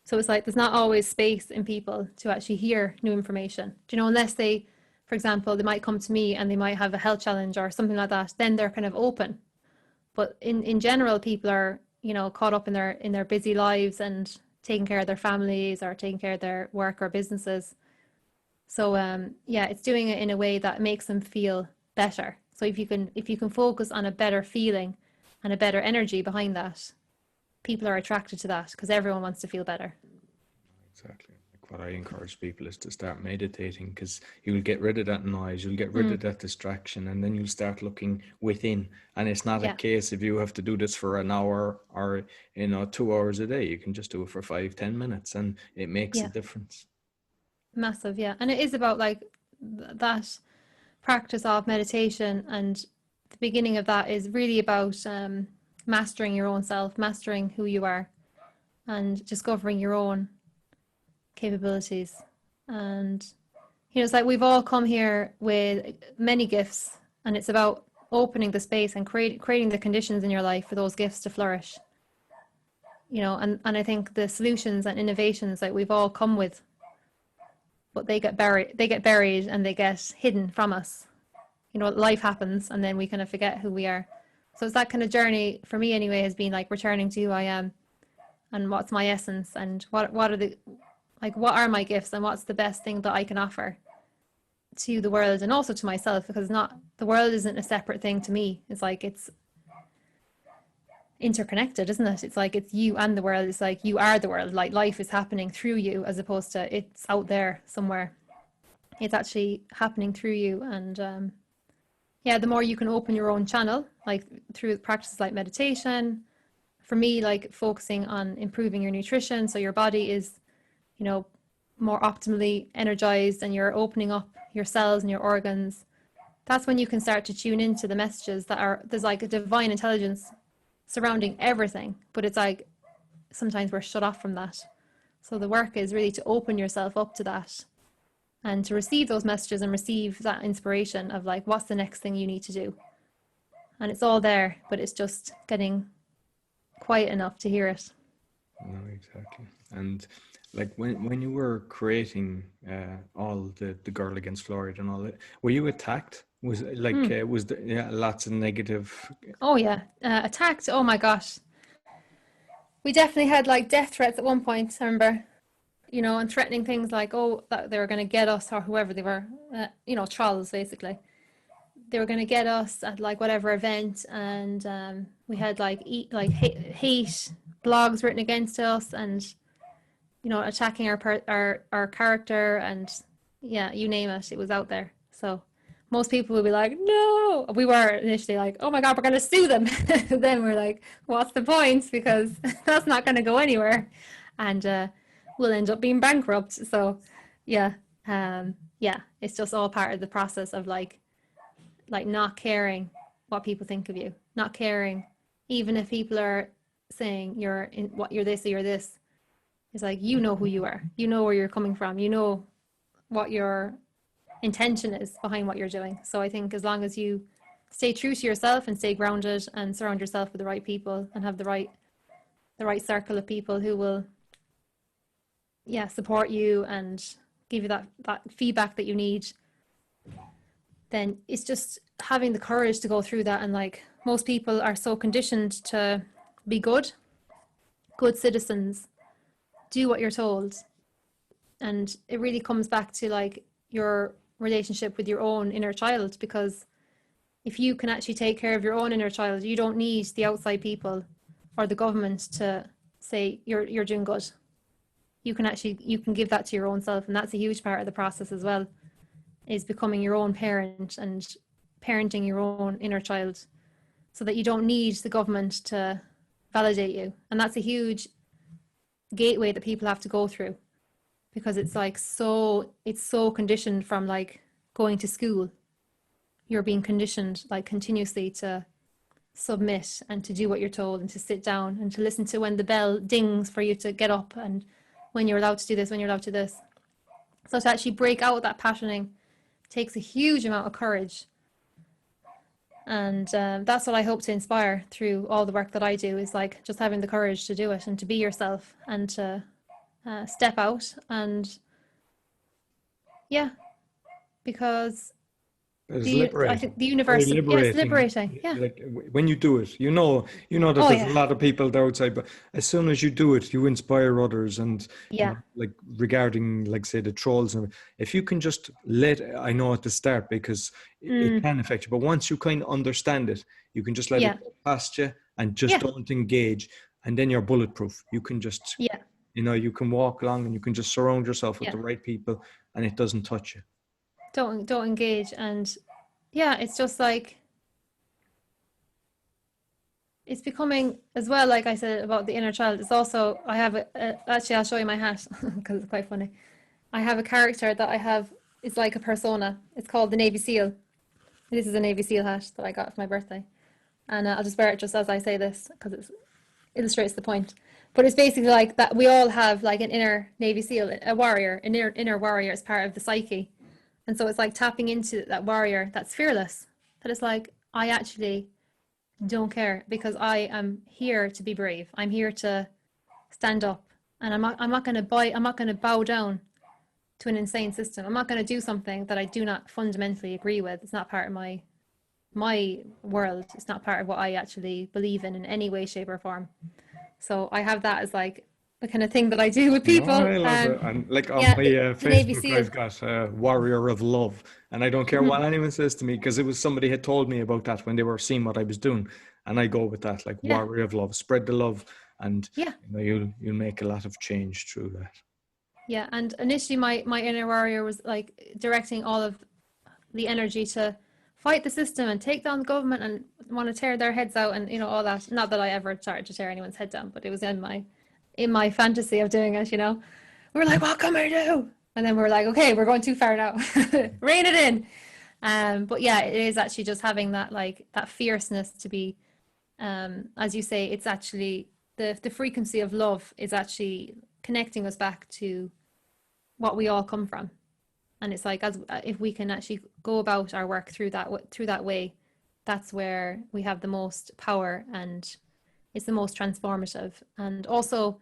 S2: So it's like, there's not always space in people to actually hear new information, you know, unless they, for example, they might come to me and they might have a health challenge or something like that, then they're kind of open. But in general, people are, you know, caught up in their busy lives and taking care of their families or taking care of their work or businesses. So yeah, it's doing it in a way that makes them feel better. So if you can focus on a better feeling and a better energy behind that, people are attracted to that, because everyone wants to feel better.
S1: Exactly. Like what I encourage people is to start meditating, because you'll get rid of that noise, you'll get rid of that distraction, and then you'll start looking within. And it's not a case if you have to do this for an hour or, you know, 2 hours a day. You can just do it for 5-10 minutes, and it makes a difference.
S2: Massive, yeah. And it is about like that practice of meditation and the beginning of that is really about mastering your own self, mastering who you are, and discovering your own capabilities. And it's like we've all come here with many gifts, and it's about opening the space and creating the conditions in your life for those gifts to flourish. And I think the solutions and innovations that we've all come with, but they get buried and they get hidden from us. Life happens and then we kind of forget who we are. So it's that kind of journey for me anyway, has been like returning to who I am and what's my essence, and what are my gifts, and what's the best thing that I can offer to the world and also to myself, because the world isn't a separate thing to me. It's like it's interconnected, isn't it? It's like it's you and the world. It's like you are the world. Like life is happening through you, as opposed to it's out there somewhere. It's actually happening through you. And the more you can open your own channel, like through practices like meditation, for me, like focusing on improving your nutrition so your body is more optimally energized and you're opening up your cells and your organs, that's when you can start to tune into the messages there's like a divine intelligence surrounding everything, but it's like sometimes we're shut off from that. So the work is really to open yourself up to that and to receive those messages and receive that inspiration of like, what's the next thing you need to do? And it's all there, but it's just getting quiet enough to hear it.
S1: No, exactly. And like when you were creating all the Girl Against Fluoride and all that, were you attacked? Was like was there lots of negative?
S2: Oh yeah, attacked. Oh my gosh, we definitely had like death threats at one point. I remember, and threatening things like, that they were going to get us, or whoever they were, trolls basically. They were going to get us at like whatever event, and we had like hate blogs written against us, and attacking our character, and you name it, it was out there. So most people would be like, no. We were initially like, oh my God, we're going to sue them. Then we're like, what's the point? Because that's not going to go anywhere, and we'll end up being bankrupt. So it's just all part of the process of like not caring what people think of you, not caring even if people are saying you're this or you're this. It's like, who you are, where you're coming from, what your intention is behind what you're doing. So I think as long as you stay true to yourself and stay grounded and surround yourself with the right people and have the right circle of people who will support you and give you that feedback that you need, then it's just having the courage to go through that. And like most people are so conditioned to be good citizens, do what you're told. And it really comes back to like your relationship with your own inner child, because if you can actually take care of your own inner child, you don't need the outside people or the government to say you're doing good. You can give that to your own self, and that's a huge part of the process as well, is becoming your own parent and parenting your own inner child, so that you don't need the government to validate you. And that's a huge gateway that people have to go through, because it's like it's so conditioned from like going to school. You're being conditioned like continuously to submit and to do what you're told and to sit down and to listen to when the bell dings for you to get up, and when you're allowed to do this, when you're allowed to do this. So to actually break out of that patterning takes a huge amount of courage. And that's what I hope to inspire through all the work that I do, is like just having the courage to do it and to be yourself and to step out. And because
S1: It's liberating.
S2: I think the universe, it's liberating. Yeah.
S1: Like when you do it, that there's a lot of people there outside, but as soon as you do it, you inspire others. And like regarding, like say, the trolls, and if you can just I know at the start, because it can affect you, but once you kind of understand it, you can just let it go past you and just don't engage, and then you're bulletproof. You can just you can walk along and you can just surround yourself with the right people, and it doesn't touch you.
S2: Don't engage. And it's just like, it's becoming as well, like I said about the inner child, it's also, I have actually I'll show you my hat because it's quite funny. I have a character that I have, it's like a persona. It's called the Navy SEAL. This is a Navy SEAL hat that I got for my birthday. And I'll just wear it just as I say this because it illustrates the point. But it's basically like that we all have like an inner Navy SEAL, a warrior, an inner warrior as part of the psyche. And so it's like tapping into that warrior that's fearless. That it's like, I actually don't care because I am here to be brave. I'm here to stand up, and I'm not going to bow down to an insane system. I'm not going to do something that I do not fundamentally agree with. It's not part of my world. It's not part of what I actually believe in any way, shape, or form. So I have that as like the kind of thing that I do with people.
S1: No, I love it. And like on my
S2: the Navy
S1: Facebook,
S2: SEAL.
S1: I've got Warrior of Love. And I don't care what anyone says to me, because it was somebody had told me about that when they were seeing what I was doing. And I go with that, like Warrior of Love, spread the love. And you know, you'll make a lot of change through that.
S2: Yeah, and initially my inner warrior was like directing all of the energy to fight the system and take down the government and want to tear their heads out and, you know, all that. Not that I ever started to tear anyone's head down, but it was in my fantasy of doing it, you know. We were like, what can we do? And then we were like, okay, we're going too far now. Rein it in. But yeah, it is actually just having that like that fierceness to be, as you say, it's actually the frequency of love is actually connecting us back to what we all come from. And it's like, as if we can actually go about our work through that way, that's where we have the most power and it's the most transformative. And also,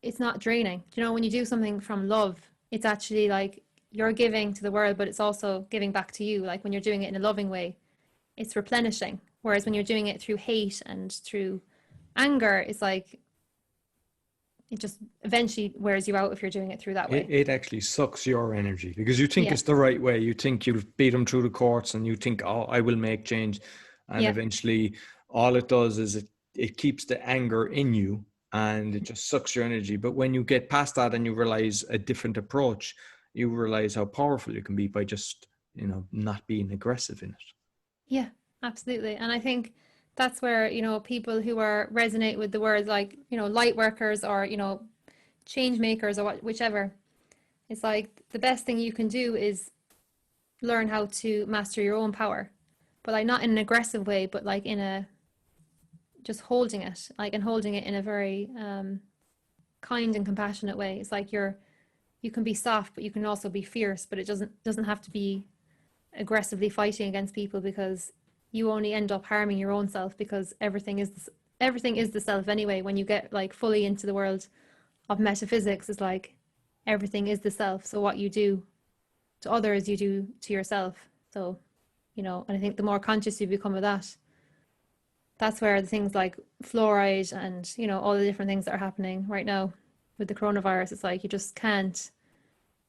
S2: it's not draining. You know, when you do something from love, it's actually like you're giving to the world, but it's also giving back to you. Like when you're doing it in a loving way, it's replenishing. Whereas when you're doing it through hate and through anger, it's like it just eventually wears you out if you're doing it through that way.
S1: It actually sucks your energy because you think it's the right way. You think you'll beat them through the courts and you think, oh, I will make change. And eventually all it does is it keeps the anger in you and it just sucks your energy. But when you get past that and you realize a different approach, you realize how powerful you can be by just, you know, not being aggressive in it. Yeah,
S2: absolutely. And I think that's where, you know, people who resonate with the words like, you know, light workers or, you know, change makers or whichever, it's like the best thing you can do is learn how to master your own power, but like not in an aggressive way, but like in a just holding it, like, and holding it in a very kind and compassionate way. It's like you can be soft, but you can also be fierce, but it doesn't have to be aggressively fighting against people, because you only end up harming your own self, because everything is the self anyway. When you get like fully into the world of metaphysics, it's like everything is the self. So what you do to others, you do to yourself. So, you know, and I think the more conscious you become of that, that's where the things like fluoride and, you know, all the different things that are happening right now with the coronavirus, it's like you just can't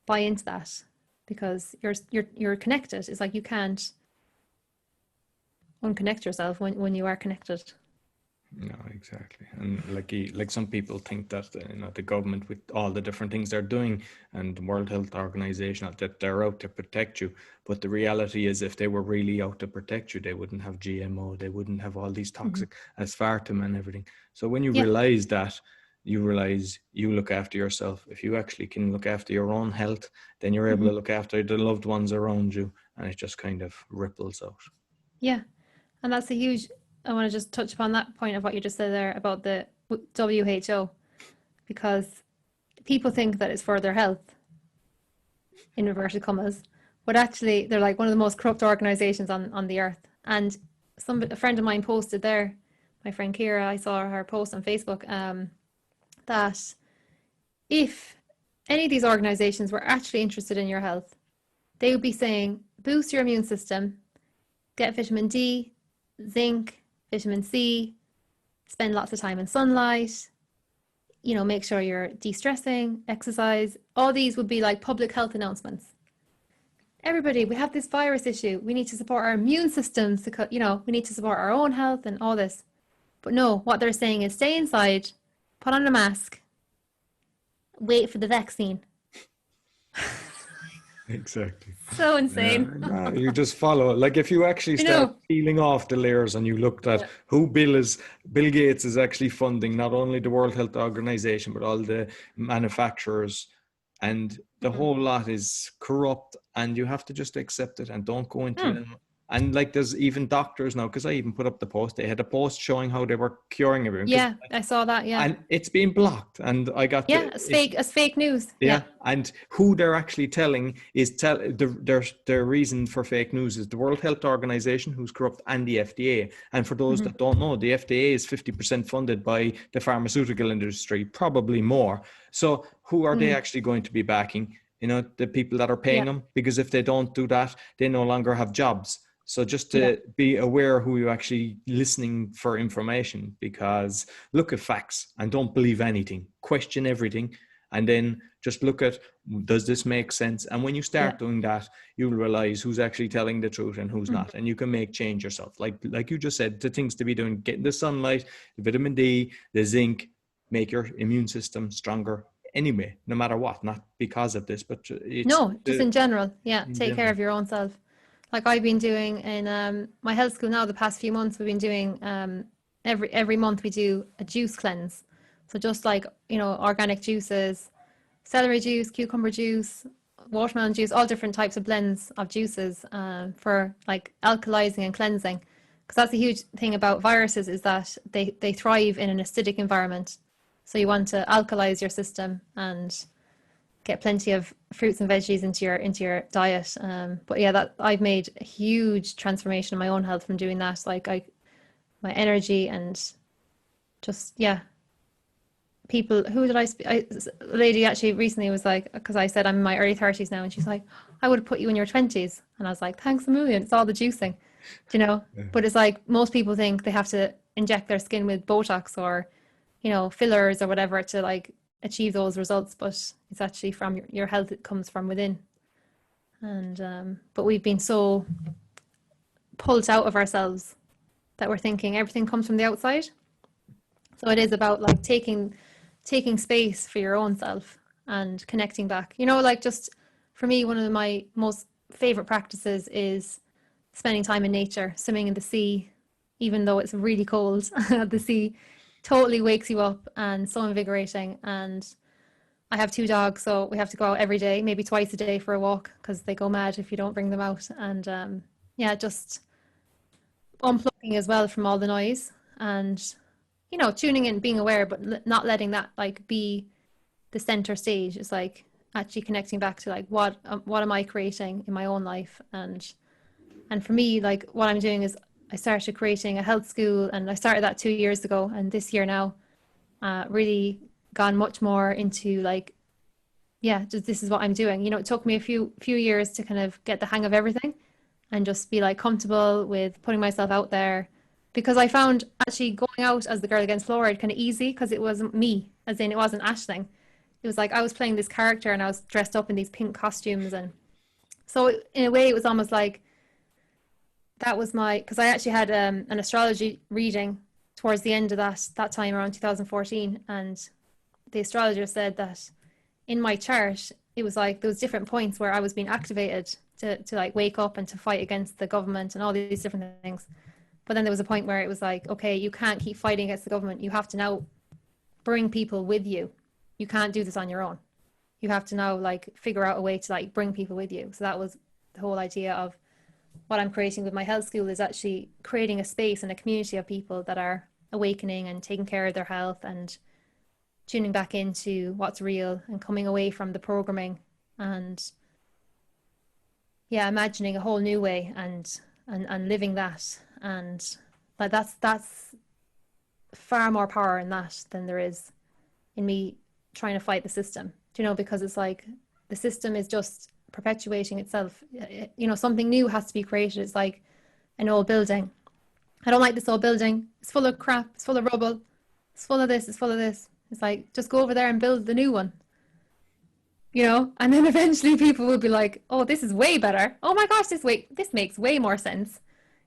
S2: buy into that because you're connected. It's like you can't unconnect yourself when you are connected.
S1: No, exactly. And like some people think that you know, the government with all the different things they're doing and the World Health Organization, that they're out to protect you. But the reality is, if they were really out to protect you, they wouldn't have GMO, they wouldn't have all these toxic aspartame and everything. So when you realize that, you realize you look after yourself. If you actually can look after your own health, then you're able to look after the loved ones around you, and it just kind of ripples out.
S2: Yeah. And that's a huge, I want to just touch upon that point of what you just said there about the WHO, because people think that it's for their health, in inverted commas, but actually they're like one of the most corrupt organizations on the earth. And a friend of mine posted there, my friend Kira, I saw her post on Facebook, that if any of these organizations were actually interested in your health, they would be saying, boost your immune system, get vitamin D, zinc, vitamin C, spend lots of time in sunlight, you know, make sure you're de-stressing, exercise. All these would be like public health announcements. Everybody, we have this virus issue. We need to support our immune systems, you know, we need to support our own health and all this. But no, what they're saying is stay inside, put on a mask, wait for the vaccine.
S1: Exactly.
S2: So insane.
S1: No, you just follow. Like if you actually start peeling off the layers and you looked at who Bill Gates is actually funding, not only the World Health Organization, but all the manufacturers, and the whole lot is corrupt, and you have to just accept it and don't go into them And like, there's even doctors now, because I even put up the post, they had a post showing how they were curing everyone.
S2: Yeah, I saw that. Yeah.
S1: And it's being blocked. And I got
S2: Yeah, it's fake news.
S1: yeah, and who they're actually telling is their reason for fake news is the World Health Organization, who's corrupt, and the FDA. And for those that don't know, the FDA is 50% funded by the pharmaceutical industry, probably more. So who are they actually going to be backing? You know, the people that are paying them, because if they don't do that, they no longer have jobs. So just to be aware who you're actually listening for information, because look at facts and don't believe anything, question everything. And then just look at, does this make sense? And when you start doing that, you'll realize who's actually telling the truth and who's not. And you can make change yourself. Like you just said, the things to be doing, getting the sunlight, the vitamin D, the zinc, make your immune system stronger anyway, no matter what, not because of this, but it's...
S2: No, just in general. Yeah, take care
S1: general.
S2: of your own self. Like I've been doing in my health school now, the past few months, we've been doing every month we do a juice cleanse. So just like, you know, organic juices, celery juice, cucumber juice, watermelon juice, all different types of blends of juices for like alkalizing and cleansing. Because that's a huge thing about viruses, is that they thrive in an acidic environment. So you want to alkalize your system and get plenty of fruits and veggies into your diet. But yeah, that I've made a huge transformation in my own health from doing that. Like my energy and just, yeah. People, who did a lady actually recently was like, because I said I'm in my early 30s now, and she's like, I would have put you in your 20s. And I was like, thanks a million. It's all the juicing, you know? Yeah. But it's like, most people think they have to inject their skin with Botox or, you know, fillers or whatever to like achieve those results. But it's actually from your health. It comes from within. And, but we've been so pulled out of ourselves that we're thinking everything comes from the outside. So it is about like taking space for your own self and connecting back. You know, like just for me, one of my most favorite practices is spending time in nature, swimming in the sea, even though it's really cold. The sea totally wakes you up and so invigorating. And I have 2 dogs, so we have to go out every day, maybe twice a day for a walk, because they go mad if you don't bring them out. And yeah, just unplugging as well from all the noise and, you know, tuning in, being aware, but not letting that like be the center stage. It's like actually connecting back to like what am I creating in my own life. And for me, like what I'm doing is I started creating a health school, and I started that 2 years ago, and this year now really gone much more into like, yeah, just this is what I'm doing. You know, it took me a few years to kind of get the hang of everything and just be like comfortable with putting myself out there. Because I found actually going out as the Girl Against Fluoride kind of easy, because it wasn't me, as in it wasn't Aisling. It was like I was playing this character and I was dressed up in these pink costumes. And so in a way it was almost like that was my, because I actually had an astrology reading towards the end of that time around 2014. And the astrologer said that in my chart, it was like there was different points where I was being activated to like wake up and to fight against the government and all these different things. But then there was a point where it was like, okay, you can't keep fighting against the government. You have to now bring people with you. You can't do this on your own. You have to now like figure out a way to like bring people with you. So that was the whole idea of what I'm creating with my health school, is actually creating a space and a community of people that are awakening and taking care of their health and tuning back into what's real and coming away from the programming and yeah, imagining a whole new way and living that. And like that's far more power in that than there is in me trying to fight the system, you know, because it's like the system is just perpetuating itself. You know, something new has to be created. It's like an old building. I don't like this old building. It's full of crap. It's full of rubble. It's full of this. It's full of this. It's like, just go over there and build the new one, you know? And then eventually people will be like, oh, this is way better. Oh my gosh, this makes way more sense,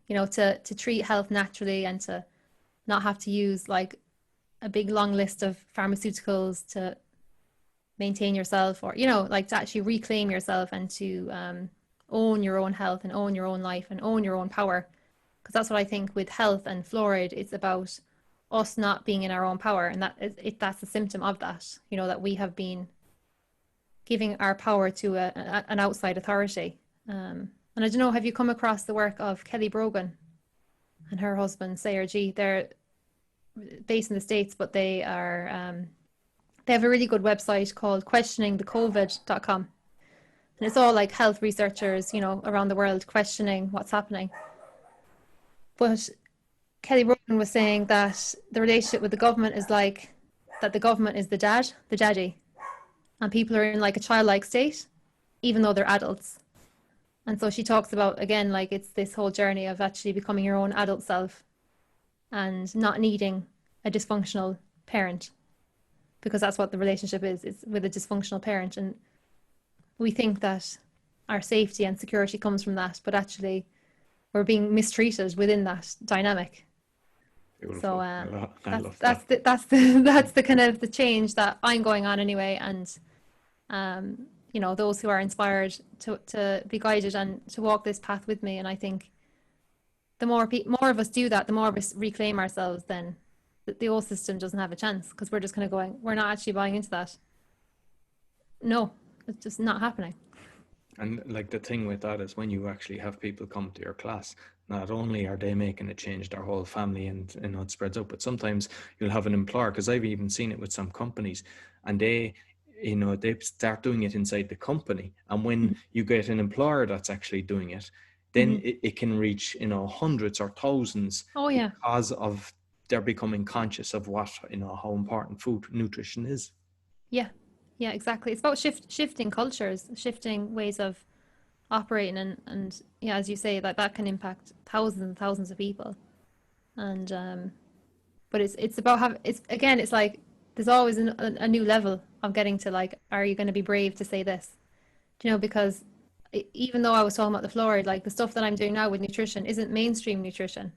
S2: you know, to treat health naturally and to not have to use like a big long list of pharmaceuticals to maintain yourself, or, you know, like to actually reclaim yourself and to own your own health and own your own life and own your own power. Because that's what I think with health and fluoride, it's about us not being in our own power. And that's a symptom of that, you know, that we have been giving our power to an outside authority. And I don't know, have you come across the work of Kelly Brogan and her husband, Sayer G? They're based in the States, but they have a really good website called questioningthecovid.com. And it's all like health researchers, around the world questioning what's happening. But Kelly Brogan was saying that the relationship with the government is like that the government is the daddy, and people are in like a childlike state, even though they're adults. And so she talks about, again, like it's this whole journey of actually becoming your own adult self and not needing a dysfunctional parent, because that's what the relationship is with a dysfunctional parent. And we think that our safety and security comes from that, but actually we're being mistreated within that dynamic.
S1: Beautiful.
S2: So
S1: I love
S2: that's
S1: that.
S2: that's the kind of the change that I'm going on anyway. And those who are inspired to be guided and to walk this path with me. And I think the more of us do that, the more of us reclaim ourselves, then the old system doesn't have a chance, because we're just kind of going, we're not actually buying into that. No, it's just not happening.
S1: And like the thing with that is when you actually have people come to your class, not only are they making a change their whole family and it spreads out, but sometimes you'll have an employer, because I've even seen it with some companies, and they start doing it inside the company. And when you get an employer that's actually doing it, then it can reach, hundreds or thousands.
S2: Oh yeah.
S1: Because of they're becoming conscious of what, how important food nutrition is.
S2: Yeah. Yeah, exactly. It's about shifting cultures, shifting ways of operating, and yeah, as you say, that can impact thousands and thousands of people. And but it's about it's like there's always a new level of getting to, like, are you going to be brave to say this? Because even though I was talking about the fluoride, like the stuff that I'm doing now with nutrition isn't mainstream nutrition,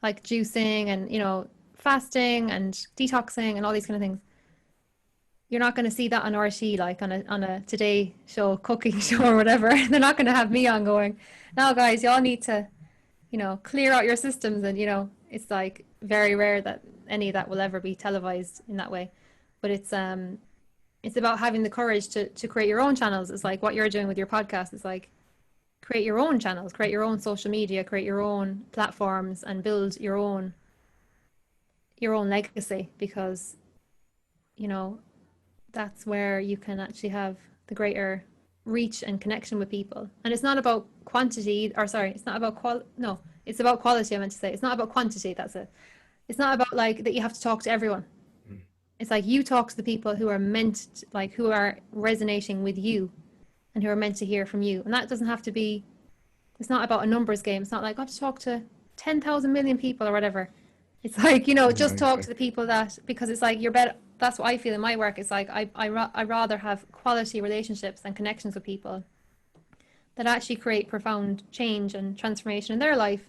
S2: like juicing and fasting and detoxing and all these kind of things. You're not going to see that on RT, like on a Today show, cooking show or whatever. They're not going to have me on going, now guys, y'all need to, clear out your systems. And, it's like very rare that any of that will ever be televised in that way. But it's about having the courage to create your own channels. It's like what you're doing with your podcast. It's like create your own channels, create your own social media, create your own platforms, and build your own legacy, because, that's where you can actually have the greater reach and connection with people. And it's not about quantity, or sorry, it's not about it's about quality. I meant to say, it's not about quantity. That's it. It's not about like that you have to talk to everyone. It's like you talk to the people who are who are resonating with you and who are meant to hear from you. And that doesn't have to be, it's not about a numbers game. It's not like I have to talk to 10,000 million people or whatever. It's like, just talk to the people because it's like you're better. That's what I feel in my work. It's like I rather have quality relationships and connections with people that actually create profound change and transformation in their life,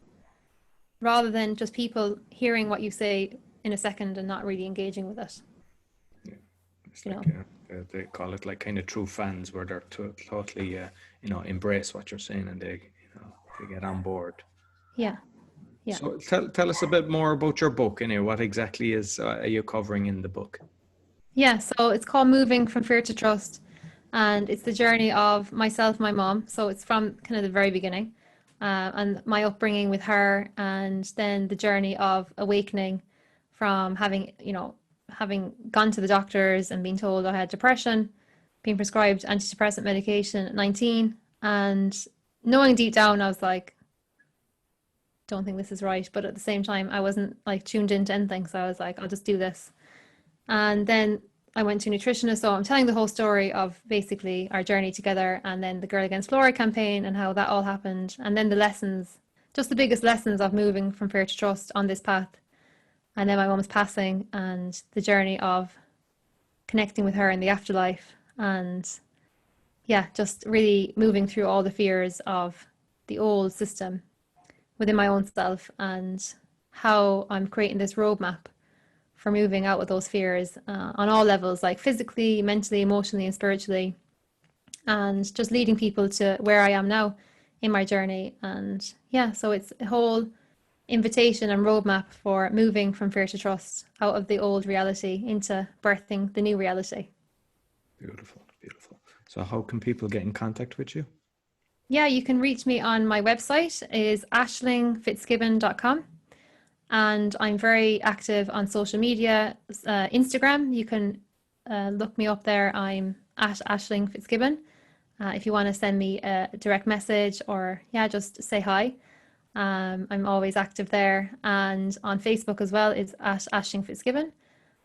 S2: rather than just people hearing what you say in a second and not really engaging with it.
S1: Yeah, it's like they call it like kind of true fans, where they're totally embrace what you're saying, and they get on board.
S2: Yeah. Yeah.
S1: So tell us a bit more about your book. What exactly are you covering in the book?
S2: Yeah, so it's called Moving from Fear to Trust, and it's the journey of myself, my mom. So it's from kind of the very beginning, and my upbringing with her, and then the journey of awakening from having gone to the doctors and being told I had depression, being prescribed antidepressant medication at 19, and knowing deep down I was like, don't think this is right. But at the same time, I wasn't like tuned into anything. So I was like, I'll just do this. And then I went to a nutritionist. So I'm telling the whole story of basically our journey together, and then the Girl Against Fluoride campaign and how that all happened. And then the lessons, just the biggest lessons of moving from fear to trust on this path. And then my mum's passing and the journey of connecting with her in the afterlife. And yeah, just really moving through all the fears of the old system within my own self, and how I'm creating this roadmap for moving out with those fears on all levels, like physically, mentally, emotionally, and spiritually, and just leading people to where I am now in my journey. And yeah, so it's a whole invitation and roadmap for moving from fear to trust, out of the old reality into birthing the new reality.
S1: Beautiful, beautiful. So how can people get in contact with you?
S2: Yeah, you can reach me on my website is ashlingfitzgibbon.com. And I'm very active on social media. Instagram, you can look me up there. I'm at Aisling Fitzgibbon. If you want to send me a direct message or, yeah, just say hi. I'm always active there. And on Facebook as well is at Aisling Fitzgibbon.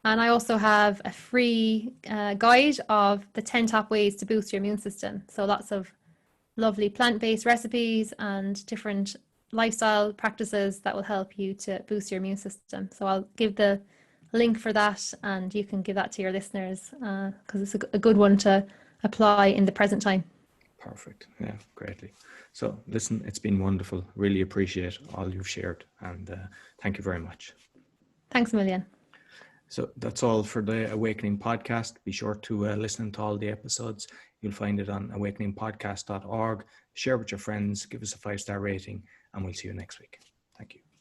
S2: And I also have a free guide of the 10 top ways to boost your immune system. So lots of lovely plant-based recipes and different lifestyle practices that will help you to boost your immune system. So I'll give the link for that, and you can give that to your listeners because it's a good one to apply in the present time.
S1: Perfect. Yeah, greatly. So listen, it's been wonderful. Really appreciate all you've shared, and thank you very much.
S2: Thanks a million.
S1: So that's all for the Awakening podcast. Be sure to listen to all the episodes. You'll find it on awakeningpodcast.org. Share with your friends, give us a 5-star rating, and we'll see you next week. Thank you.